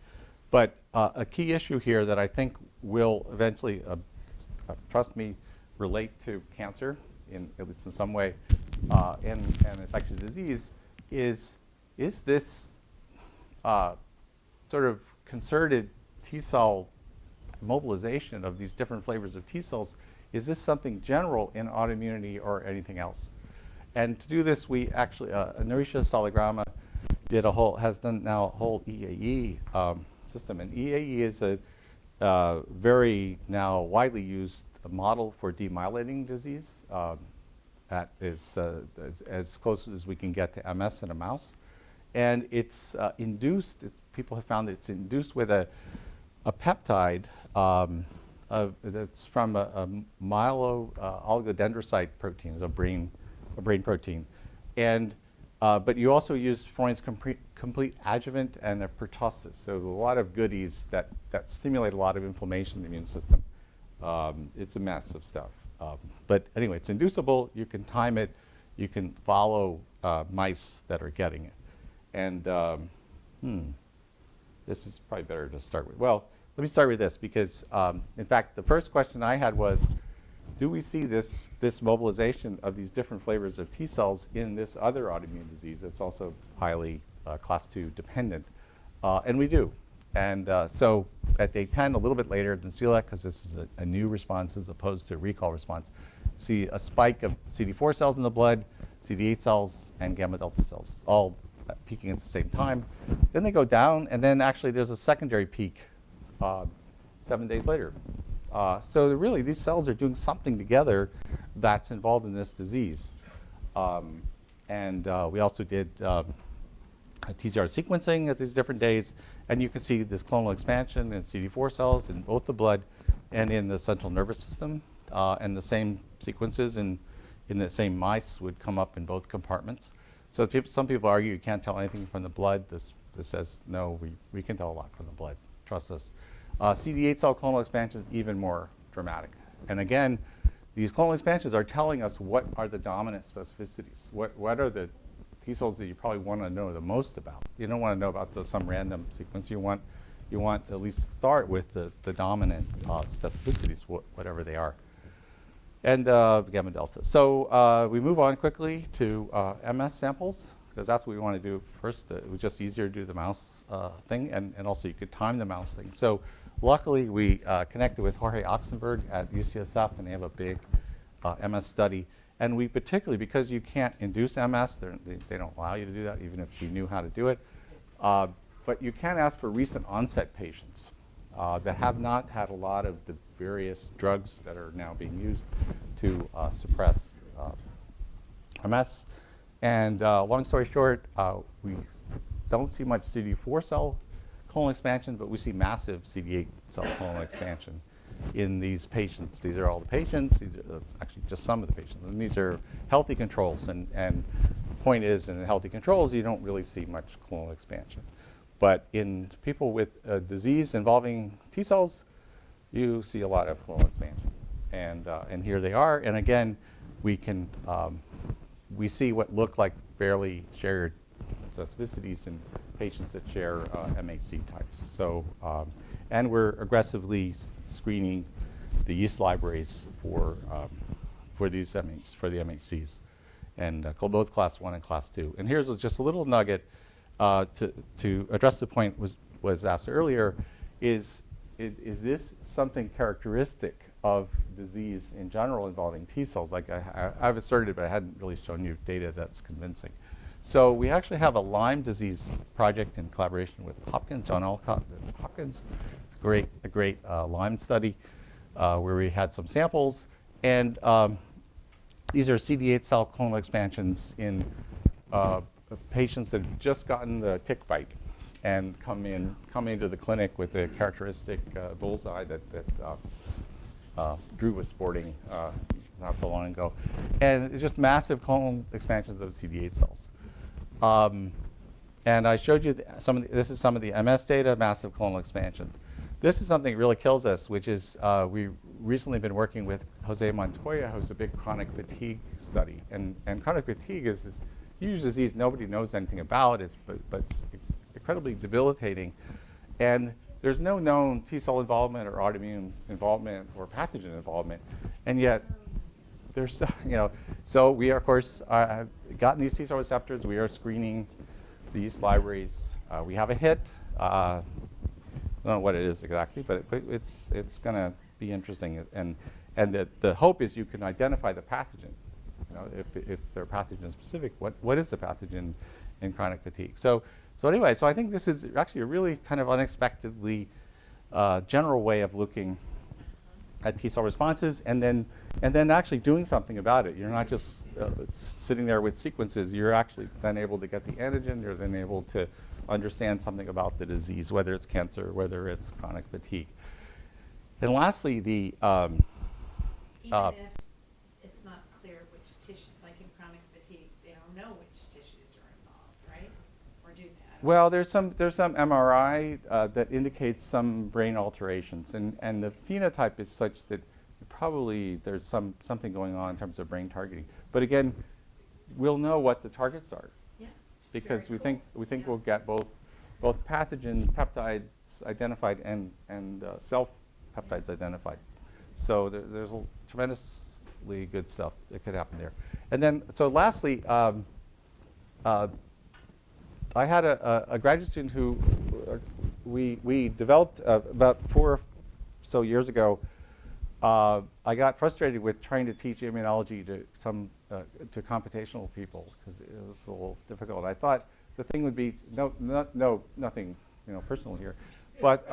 A: But a key issue here that I think will eventually, trust me, relate to cancer, at least in some way, and infectious disease, is this sort of concerted T cell mobilization of these different flavors of T cells, is this something general in autoimmunity or anything else? And to do this, we actually, Narisha Salagrama has done now a whole EAE system. And EAE is a very now widely used model for demyelinating disease that is as close as we can get to MS in a mouse. And it's induced, people have found that it's induced with a peptide that's from a oligodendrocyte protein, a brain protein. And, but you also use Freund's complete adjuvant and a pertussis. So a lot of goodies that stimulate a lot of inflammation in the immune system. It's a mess of stuff. But anyway, it's inducible. You can time it. You can follow mice that are getting it. And this is probably better to start with. Well, let me start with this because, in fact, the first question I had was, do we see this mobilization of these different flavors of T cells in this other autoimmune disease that's also highly class II dependent? And we do. And so at day 10, a little bit later than celiac, because this is a new response as opposed to a recall response, see a spike of CD4 cells in the blood, CD8 cells, and gamma delta cells, all peaking at the same time. Then they go down, and then actually there's a secondary peak 7 days later. So really, these cells are doing something together that's involved in this disease. And we also did TCR sequencing at these different days, and you can see this clonal expansion in CD4 cells in both the blood and in the central nervous system. And the same sequences in the same mice would come up in both compartments. So some people argue you can't tell anything from the blood. This says, no, we can tell a lot from the blood. Trust us. CD8 cell clonal expansion is even more dramatic. And again, these clonal expansions are telling us what are the dominant specificities. What are the T cells that you probably want to know the most about? You don't want to know about some random sequence. You want to at least start with the dominant specificities, whatever they are. And gamma delta. So we move on quickly to MS samples, because that's what we want to do first. It was just easier to do the mouse thing, and also you could time the mouse thing. So luckily, we connected with Jorge Oxenberg at UCSF, and they have a big MS study. And we particularly, because you can't induce MS, they don't allow you to do that, even if you knew how to do it. But you can ask for recent onset patients that have not had a lot of the various drugs that are now being used to suppress MS. And long story short, we don't see much CD4 cell clonal expansion, but we see massive CD8 cell clonal expansion in these patients. These are all the patients. These are actually just some of the patients. And these are healthy controls. And the point is, in healthy controls, you don't really see much clonal expansion. But in people with a disease involving T cells, you see a lot of clonal expansion. And here they are. And again, we see what look like fairly shared specificities in patients that share MHC types. So, and we're aggressively screening the yeast libraries for the MHCs, and both class 1 and class 2. And here's just a little nugget to address the point was asked earlier: is this something characteristic of disease in general involving T cells? Like I've asserted it, but I hadn't really shown you data that's convincing. So we actually have a Lyme disease project in collaboration with Hopkins, John Alcott at Hopkins. It's a great Lyme study where we had some samples. And these are CD8 cell clonal expansions in patients that have just gotten the tick bite and come into the clinic with a characteristic bullseye that Drew was sporting not so long ago. And it's just massive clonal expansions of CD8 cells. And I showed you this is some of the MS data, massive clonal expansion. This is something that really kills us, which is we've recently been working with Jose Montoya, who's a big chronic fatigue study. And chronic fatigue is this huge disease nobody knows anything about, but it's incredibly debilitating. And there's no known T cell involvement or autoimmune involvement or pathogen involvement. And yet, there's, so we are, of course, have gotten these T cell receptors. We are screening these libraries. We have a hit. I don't know what it is exactly, but it's going to be interesting. And the hope is you can identify the pathogen. If they're pathogen specific, what is the pathogen in chronic fatigue? So anyway, so I think this is actually a really kind of unexpectedly general way of looking at T cell responses, and then actually doing something about it. You're not just sitting there with sequences. You're actually then able to get the antigen. You're then able to understand something about the disease, whether it's cancer, whether it's chronic fatigue. And lastly, the
C: Even if it's not clear which tissue, like in chronic fatigue, they don't know which tissues are involved, right? Or do that?
A: well, there's some MRI that indicates some brain alterations, and the phenotype is such that probably there's something going on in terms of brain targeting. But again, we'll know what the targets are.
C: Yeah.
A: Because we
C: Very
A: think
C: cool.
A: we'll get both pathogen peptides identified and self peptides identified. So there's tremendously good stuff that could happen there. And then, so lastly, I had a graduate student who we developed about 4 or so years ago. I got frustrated with trying to teach immunology to computational people because it was a little difficult. I thought the thing would be nothing personal here, but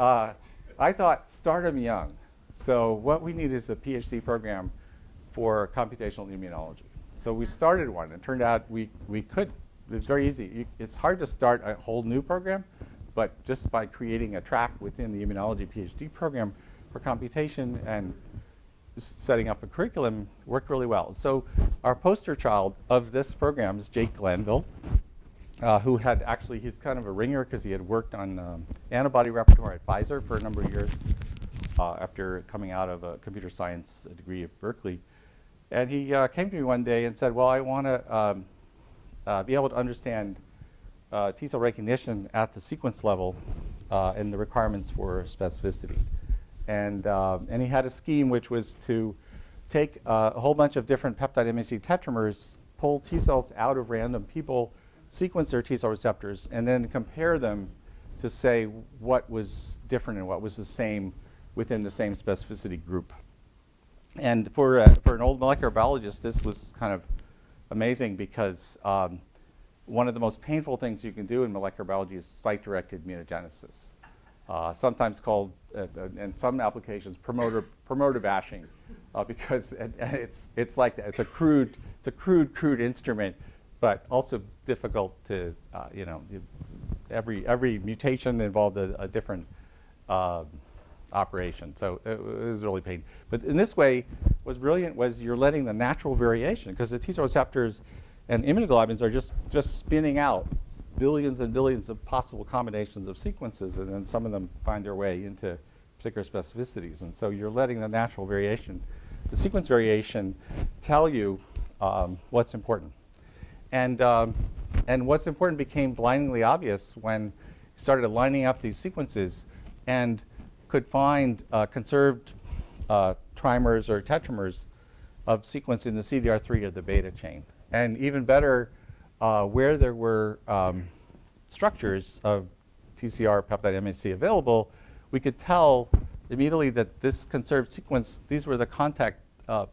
A: I thought start them young. So what we need is a PhD program for computational immunology. So we started one. It turned out we could. It's very easy. It's hard to start a whole new program, but just by creating a track within the immunology PhD program for computation and setting up a curriculum worked really well. So our poster child of this program is Jake Glanville, who had actually, he's kind of a ringer because he had worked on antibody repertoire at Pfizer for a number of years after coming out of a computer science degree at Berkeley. And he came to me one day and said, well, I want to be able to understand T cell recognition at the sequence level and the requirements for specificity. And he had a scheme which was to take a whole bunch of different peptide MHC tetramers, pull T cells out of random people, sequence their T cell receptors, and then compare them to say what was different and what was the same within the same specificity group. And for an old molecular biologist, this was kind of amazing because one of the most painful things you can do in molecular biology is site-directed immunogenesis. Sometimes called, in some applications, promoter bashing, because it's like that. It's a crude instrument, but also difficult to, every mutation involved a different operation. So it was really painful. But in this way, what's brilliant was you're letting the natural variation, because the T cell receptors and immunoglobulins are just spinning out billions and billions of possible combinations of sequences, and then some of them find their way into particular specificities. And so you're letting the natural variation, the sequence variation, tell you what's important. And And what's important became blindingly obvious when you started lining up these sequences and could find conserved trimers or tetramers of sequence in the CDR3 of the beta chain. And even better, where there were structures of TCR peptide MHC available, we could tell immediately that this conserved sequence, these were the contact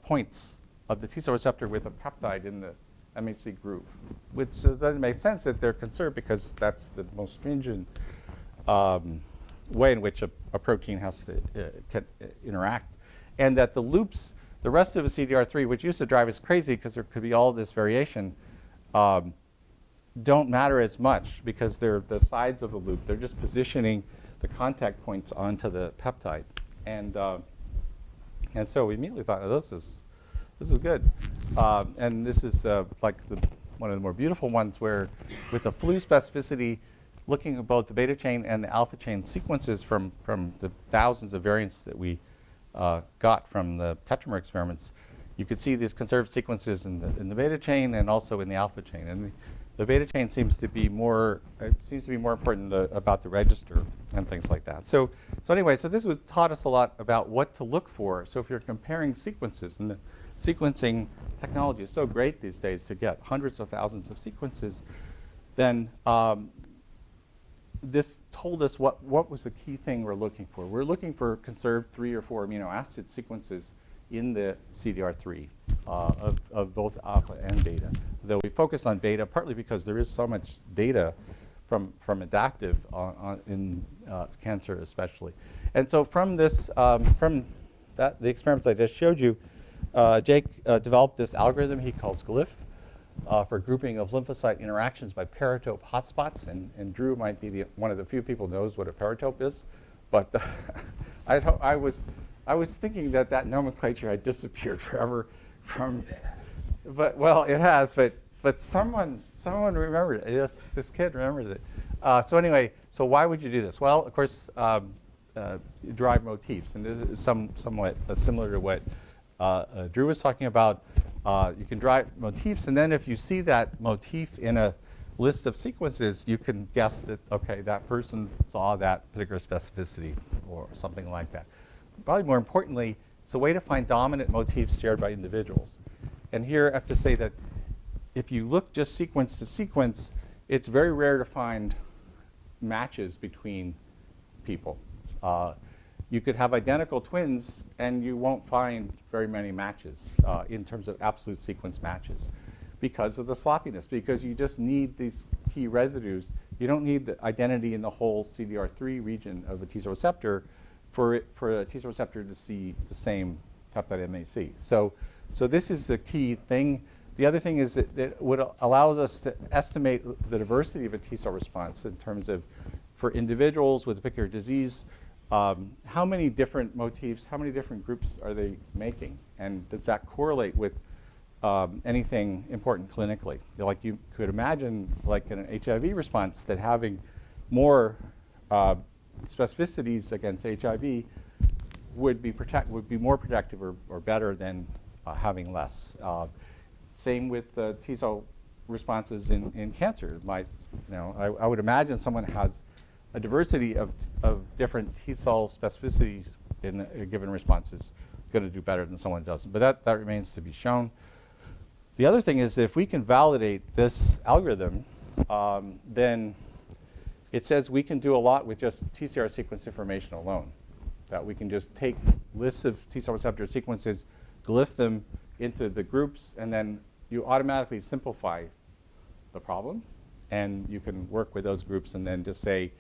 A: points of the T cell receptor with a peptide in the MHC groove, which doesn't make sense that they're conserved because that's the most stringent way in which a protein has to interact. And that the loops, the rest of a CDR3, which used to drive us crazy because there could be all this variation, don't matter as much because they're the sides of the loop. They're just positioning the contact points onto the peptide. And so we immediately thought, oh, this is good. And this is like one of the more beautiful ones where with the flu specificity, looking at both the beta chain and the alpha chain sequences from the thousands of variants that we got from the tetramer experiments, you could see these conserved sequences in the beta chain and also in the alpha chain. And the beta chain seems to be more important about the register and things like that. So anyway, so this taught us a lot about what to look for. So if you're comparing sequences, and the sequencing technology is so great these days to get hundreds of thousands of sequences, then this told us what was the key thing we're looking for. We're looking for conserved 3 or 4 amino acid sequences in the CDR3 of both alpha and beta. Though we focus on beta partly because there is so much data from adaptive in cancer especially. And so from this, the experiments I just showed you, Jake developed this algorithm he calls Glyph for grouping of lymphocyte interactions by paratope hotspots. And Drew might be one of the few people who knows what a paratope is. But I was thinking that nomenclature had disappeared forever from, but well, it has. But someone remembered it. Yes, this kid remembers it. So anyway, so why would you do this? Well, of course, you derive motifs, and this is somewhat similar to what Drew was talking about. You can derive motifs, and then if you see that motif in a list of sequences, you can guess that, okay, that person saw that particular specificity or something like that. Probably more importantly, it's a way to find dominant motifs shared by individuals. And here I have to say that if you look just sequence to sequence, it's very rare to find matches between people. You could have identical twins, and you won't find very many matches in terms of absolute sequence matches because of the sloppiness, because you just need these key residues. You don't need the identity in the whole CDR3 region of a T cell receptor for a T cell receptor to see the same peptide MHC. So this is the key thing. The other thing is that it allows us to estimate the diversity of a T cell response in terms of, for individuals with a particular disease, how many different motifs, how many different groups are they making? And does that correlate with anything important clinically? Like you could imagine, like in an HIV response, that having more specificities against HIV would be more protective or better than having less. Same with T cell responses in cancer. I would imagine someone has a diversity of different T cell specificities in a given response is going to do better than someone who doesn't. But that remains to be shown. The other thing is that if we can validate this algorithm, then it says we can do a lot with just TCR sequence information alone. That we can just take lists of T cell receptor sequences, glyph them into the groups, and then you automatically simplify the problem. And you can work with those groups and then just say,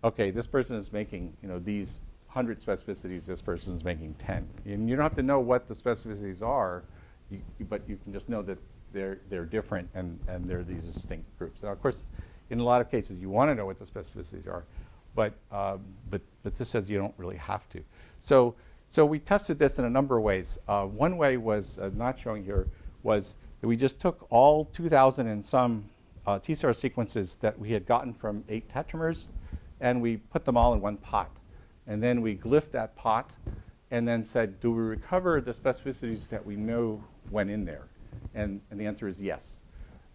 A: okay, this person is making these 100 specificities, this person is making 10. And you don't have to know what the specificities are, but you can just know that they're different and they're these distinct groups. Now, of course, in a lot of cases, you want to know what the specificities are, but this says you don't really have to. So we tested this in a number of ways. One way was, not showing here, was that we just took all 2,000 and some TCR sequences that we had gotten from 8 tetramers, and we put them all in one pot. And then we glyphed that pot and then said, do we recover the specificities that we know went in there? And the answer is yes.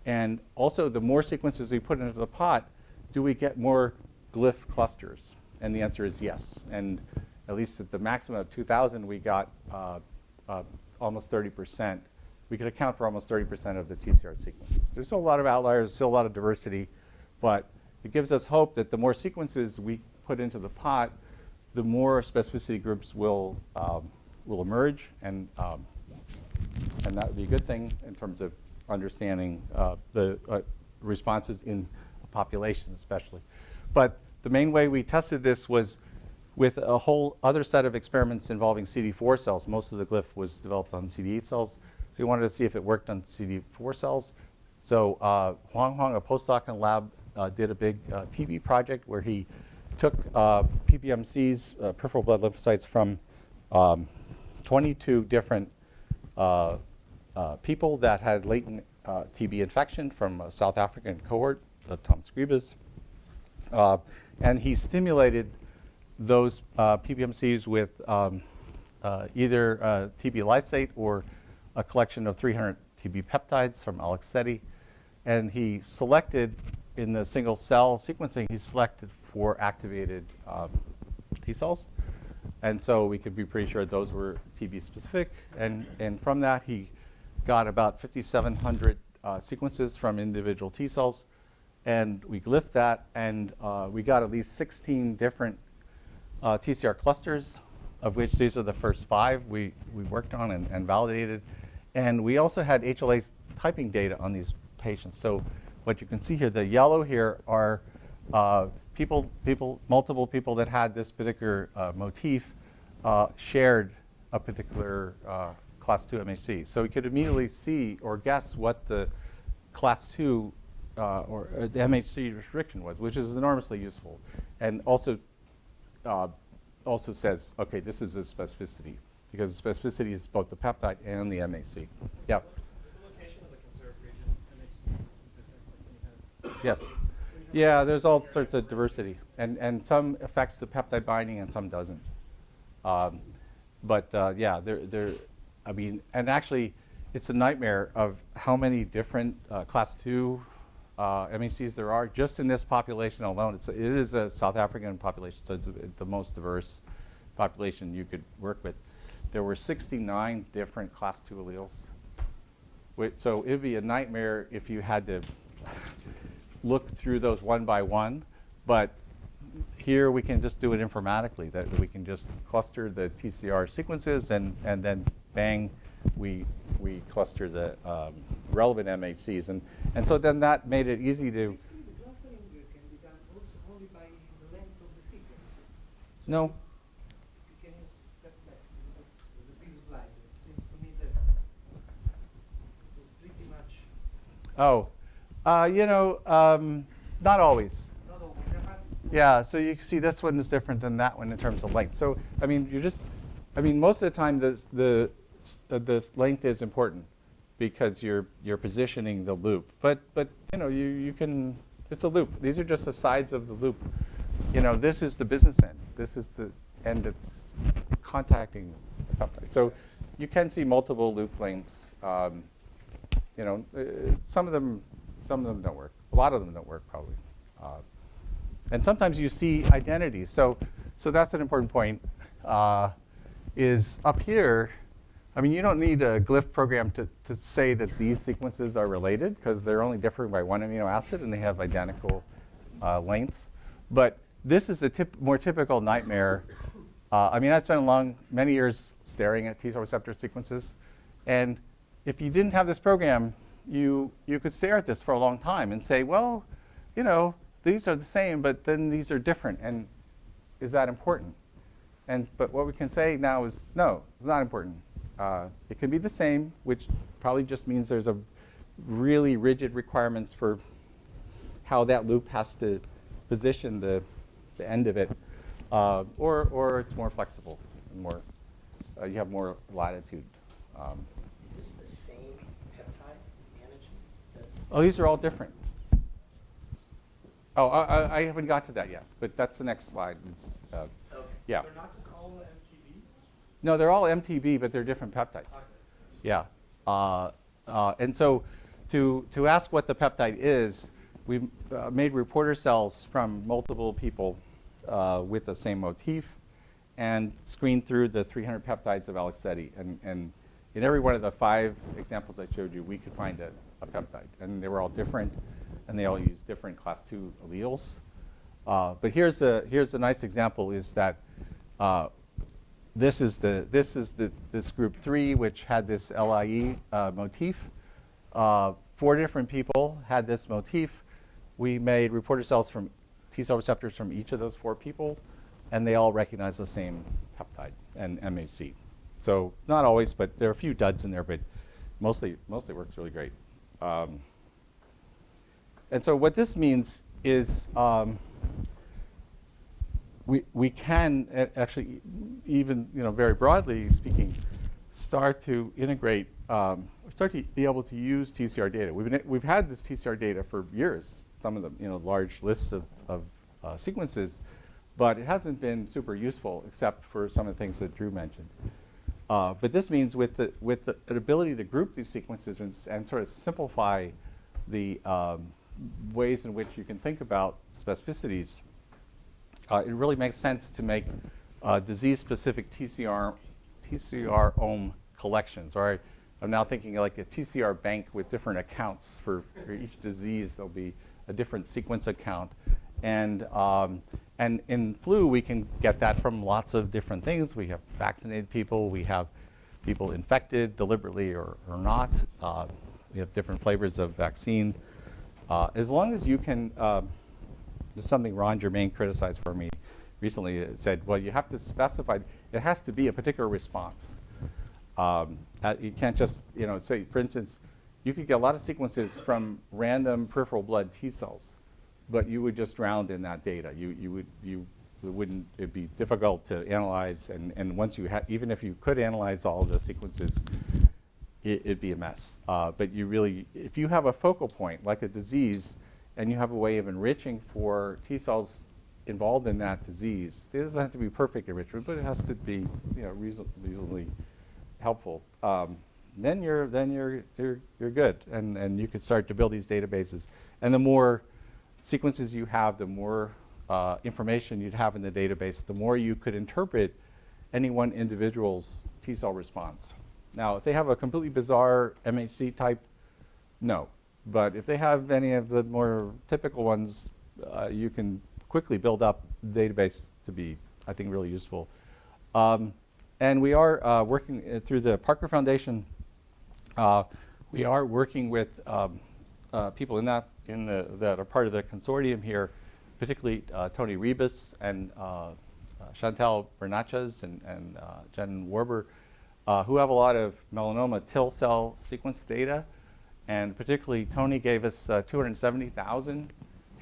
A: And also, the more sequences we put into the pot, do we get more glyph clusters? And the answer is yes. And at least at the maximum of 2,000, we got almost 30%. We could account for almost 30% of the TCR sequences. There's still a lot of outliers, still a lot of diversity, but it gives us hope that the more sequences we put into the pot, the more specificity groups will emerge, and that would be a good thing in terms of understanding the responses in a population, especially. But the main way we tested this was with a whole other set of experiments involving CD4 cells. Most of the glyph was developed on CD8 cells. So we wanted to see if it worked on CD4 cells. So Huang, a postdoc in the lab, did a big TB project where he took PBMCs, peripheral blood lymphocytes, from 22 different people that had latent TB infection from a South African cohort, Tom Scribas. And he stimulated those PBMCs with either TB lysate or a collection of 300 TB peptides from Alex Setti. And he selected, in the single cell sequencing, he selected for activated T cells. And so we could be pretty sure those were TB specific. And from that, he got about 5,700 sequences from individual T cells. And we glyphed that, and we got at least 16 different TCR clusters, of which these are the first 5 we worked on and validated. And we also had HLA typing data on these patients. So what you can see here, the yellow here are multiple people that had this particular motif shared a particular class 2 MHC. So we could immediately see or guess what the class 2 or the MHC restriction was, which is enormously useful. And also says, okay, this is a specificity, because specificity is both the peptide and the MHC. Yeah.
E: The location of the conserved region, MHC specific, like when you have
A: Yes. Yeah, there's all sorts of diversity. And some affects the peptide binding and some doesn't. Yeah, I mean, and actually, it's a nightmare of how many different class 2 MHCs there are just in this population alone. It is a South African population, so it's the most diverse population you could work with. There were 69 different class 2 alleles. So it would be a nightmare if you had to look through those one by one. But here we can just do it informatically, that we can just cluster the TCR sequences, and then bang, we cluster the relevant MHCs. And so then that made it easy to.
D: Basically, the clustering can be done also only by the length of the sequence. So
A: No.
D: you can use that back, because of the previous slide. It seems to me that it was pretty much
A: not always.
D: not always.
A: Yeah, so you can see this one is different than that one in terms of length. So, I mean, most of the time the length is important because you're positioning the loop. But you can, it's a loop. These are just the sides of the loop. This is the business end. This is the end that's contacting the peptide. So you can see multiple loop lengths. Some of them don't work. A lot of them don't work, probably. And sometimes you see identities. So that's an important point. Is up here. I mean, you don't need a glyph program to say that these sequences are related, because they're only differing by one amino acid and they have identical lengths. But this is a more typical nightmare. I mean, I spent many years staring at T cell receptor sequences, and if you didn't have this program, you could stare at this for a long time and say, well, these are the same, but then these are different, and is that important? But what we can say now is, no, it's not important. It can be the same, which probably just means there's a really rigid requirements for how that loop has to position the end of it, or it's more flexible, and you have more latitude.
G: Is this the same peptide antigen?
A: Oh, these are all different. Oh, I haven't got to that yet, but that's the next slide.
G: Okay.
A: Yeah.
B: They're not just all MTB?
A: No, they're all MTB, but they're different peptides.
B: Okay.
A: Yeah. And so to ask what the peptide is, we made reporter cells from multiple people with the same motif and screened through the 300 peptides of Alexetti. And in every one of the 5 examples I showed you, we could find a peptide. And they were all different, and they all used different class 2 alleles. But here's a nice example: is that this is this group 3, which had this LIE motif. 4 different people had this motif. We made reporter cells from T cell receptors from each of those 4 people, and they all recognize the same peptide and MHC. So not always, but there are a few duds in there, but mostly works really great. And so what this means is we can actually, even very broadly speaking, start to integrate, start to be able to use TCR data. We've had this TCR data for years. Some of them, large lists of sequences, but it hasn't been super useful except for some of the things that Drew mentioned. But this means with the ability to group these sequences and sort of simplify the ways in which you can think about specificities, it really makes sense to make disease-specific TCR-ome collections. Or I'm now thinking like a TCR bank with different accounts for each disease. There'll be a different sequence account. And in flu, we can get that from lots of different things. We have vaccinated people. We have people infected deliberately or not. We have different flavors of vaccine. As long as you can, this is something Ron Germain criticized for me recently. It said, well, you have to specify, it has to be a particular response. You can't just, say, for instance, you could get a lot of sequences from random peripheral blood T cells, but you would just drown in that data. It'd be difficult to analyze, and once you had, even if you could analyze all of the sequences, it'd be a mess. But if you have a focal point, like a disease, and you have a way of enriching for T cells involved in that disease, it doesn't have to be perfect enrichment, but it has to be, reasonably helpful. Then you're good, and you could start to build these databases. And the more sequences you have, the more information you'd have in the database, the more you could interpret any one individual's T cell response. Now, if they have a completely bizarre MHC type, no. But if they have any of the more typical ones, you can quickly build up the database to be, I think, really useful. And we are working through the Parker Foundation. We are working with people that are part of the consortium here, particularly Tony Rebus and Chantal Bernatchez and Jen Warber, who have a lot of melanoma TIL cell sequence data. And particularly, Tony gave us 270,000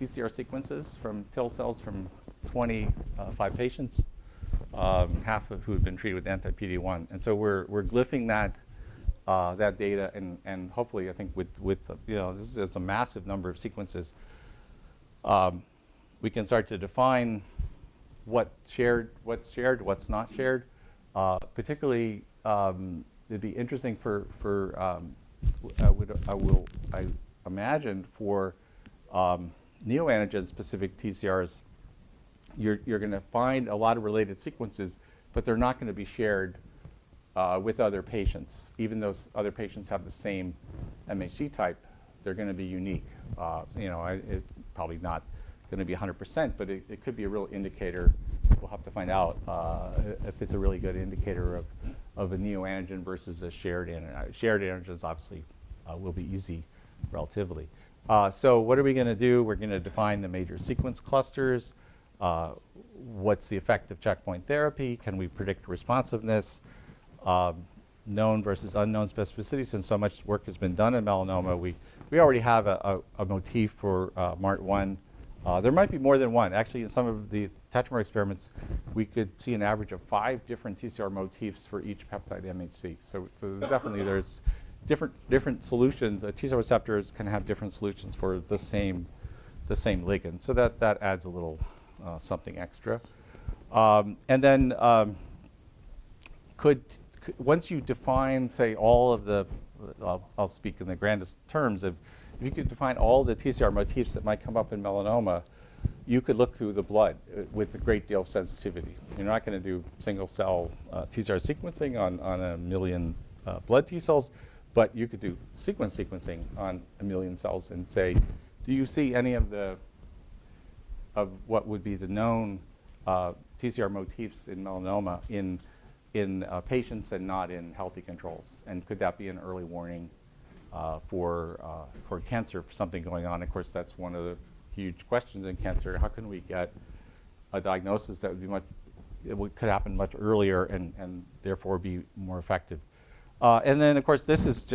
A: TCR sequences from TIL cells from 25 patients, half of who had been treated with anti-PD-1. And so we're glyphing that data, and hopefully, I think with this is a massive number of sequences, we can start to define what's shared, what's not shared. Particularly, it'd be interesting for I imagine for neoantigen-specific TCRs, you're going to find a lot of related sequences, but they're not going to be shared with other patients. Even though other patients have the same MHC type, they're going to be unique. It's probably not going to be 100%, but it could be a real indicator. We'll have to find out if it's a really good indicator of a neoantigen versus a shared antigen. Shared antigens obviously will be easy relatively. So what are we going to do? We're going to define the major sequence clusters. What's the effect of checkpoint therapy? Can we predict responsiveness? Known versus unknown specificity. Since so much work has been done in melanoma, we already have a motif for MART1. There might be more than one. Actually, in some of the tetramer experiments, we could see an average of 5 different TCR motifs for each peptide MHC. So definitely there's different solutions. T-cell receptors can have different solutions for the same ligand. So that adds a little something extra. And then once you define, say, all of the I'll speak in the grandest terms of, if you could define all the TCR motifs that might come up in melanoma, you could look through the blood with a great deal of sensitivity. You're not going to do single cell TCR sequencing on 1 million blood T cells, but you could do sequencing on 1 million cells and say, do you see any of what would be the known TCR motifs in melanoma in patients and not in healthy controls? And could that be an early warning for cancer, for something going on? Of course, that's one of the huge questions in cancer. How can we get a diagnosis that would be could happen much earlier and therefore be more effective? And then, of course, this is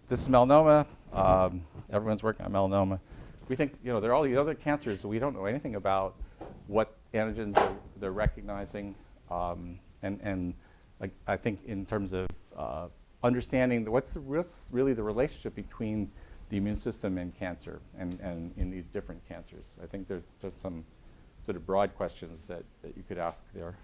A: melanoma. Everyone's working on melanoma. We think, there are all these other cancers that we don't know anything about what antigens they're recognizing. And I think in terms of understanding what's really the relationship between the immune system and cancer and in these different cancers. I think there's some sort of broad questions that you could ask there.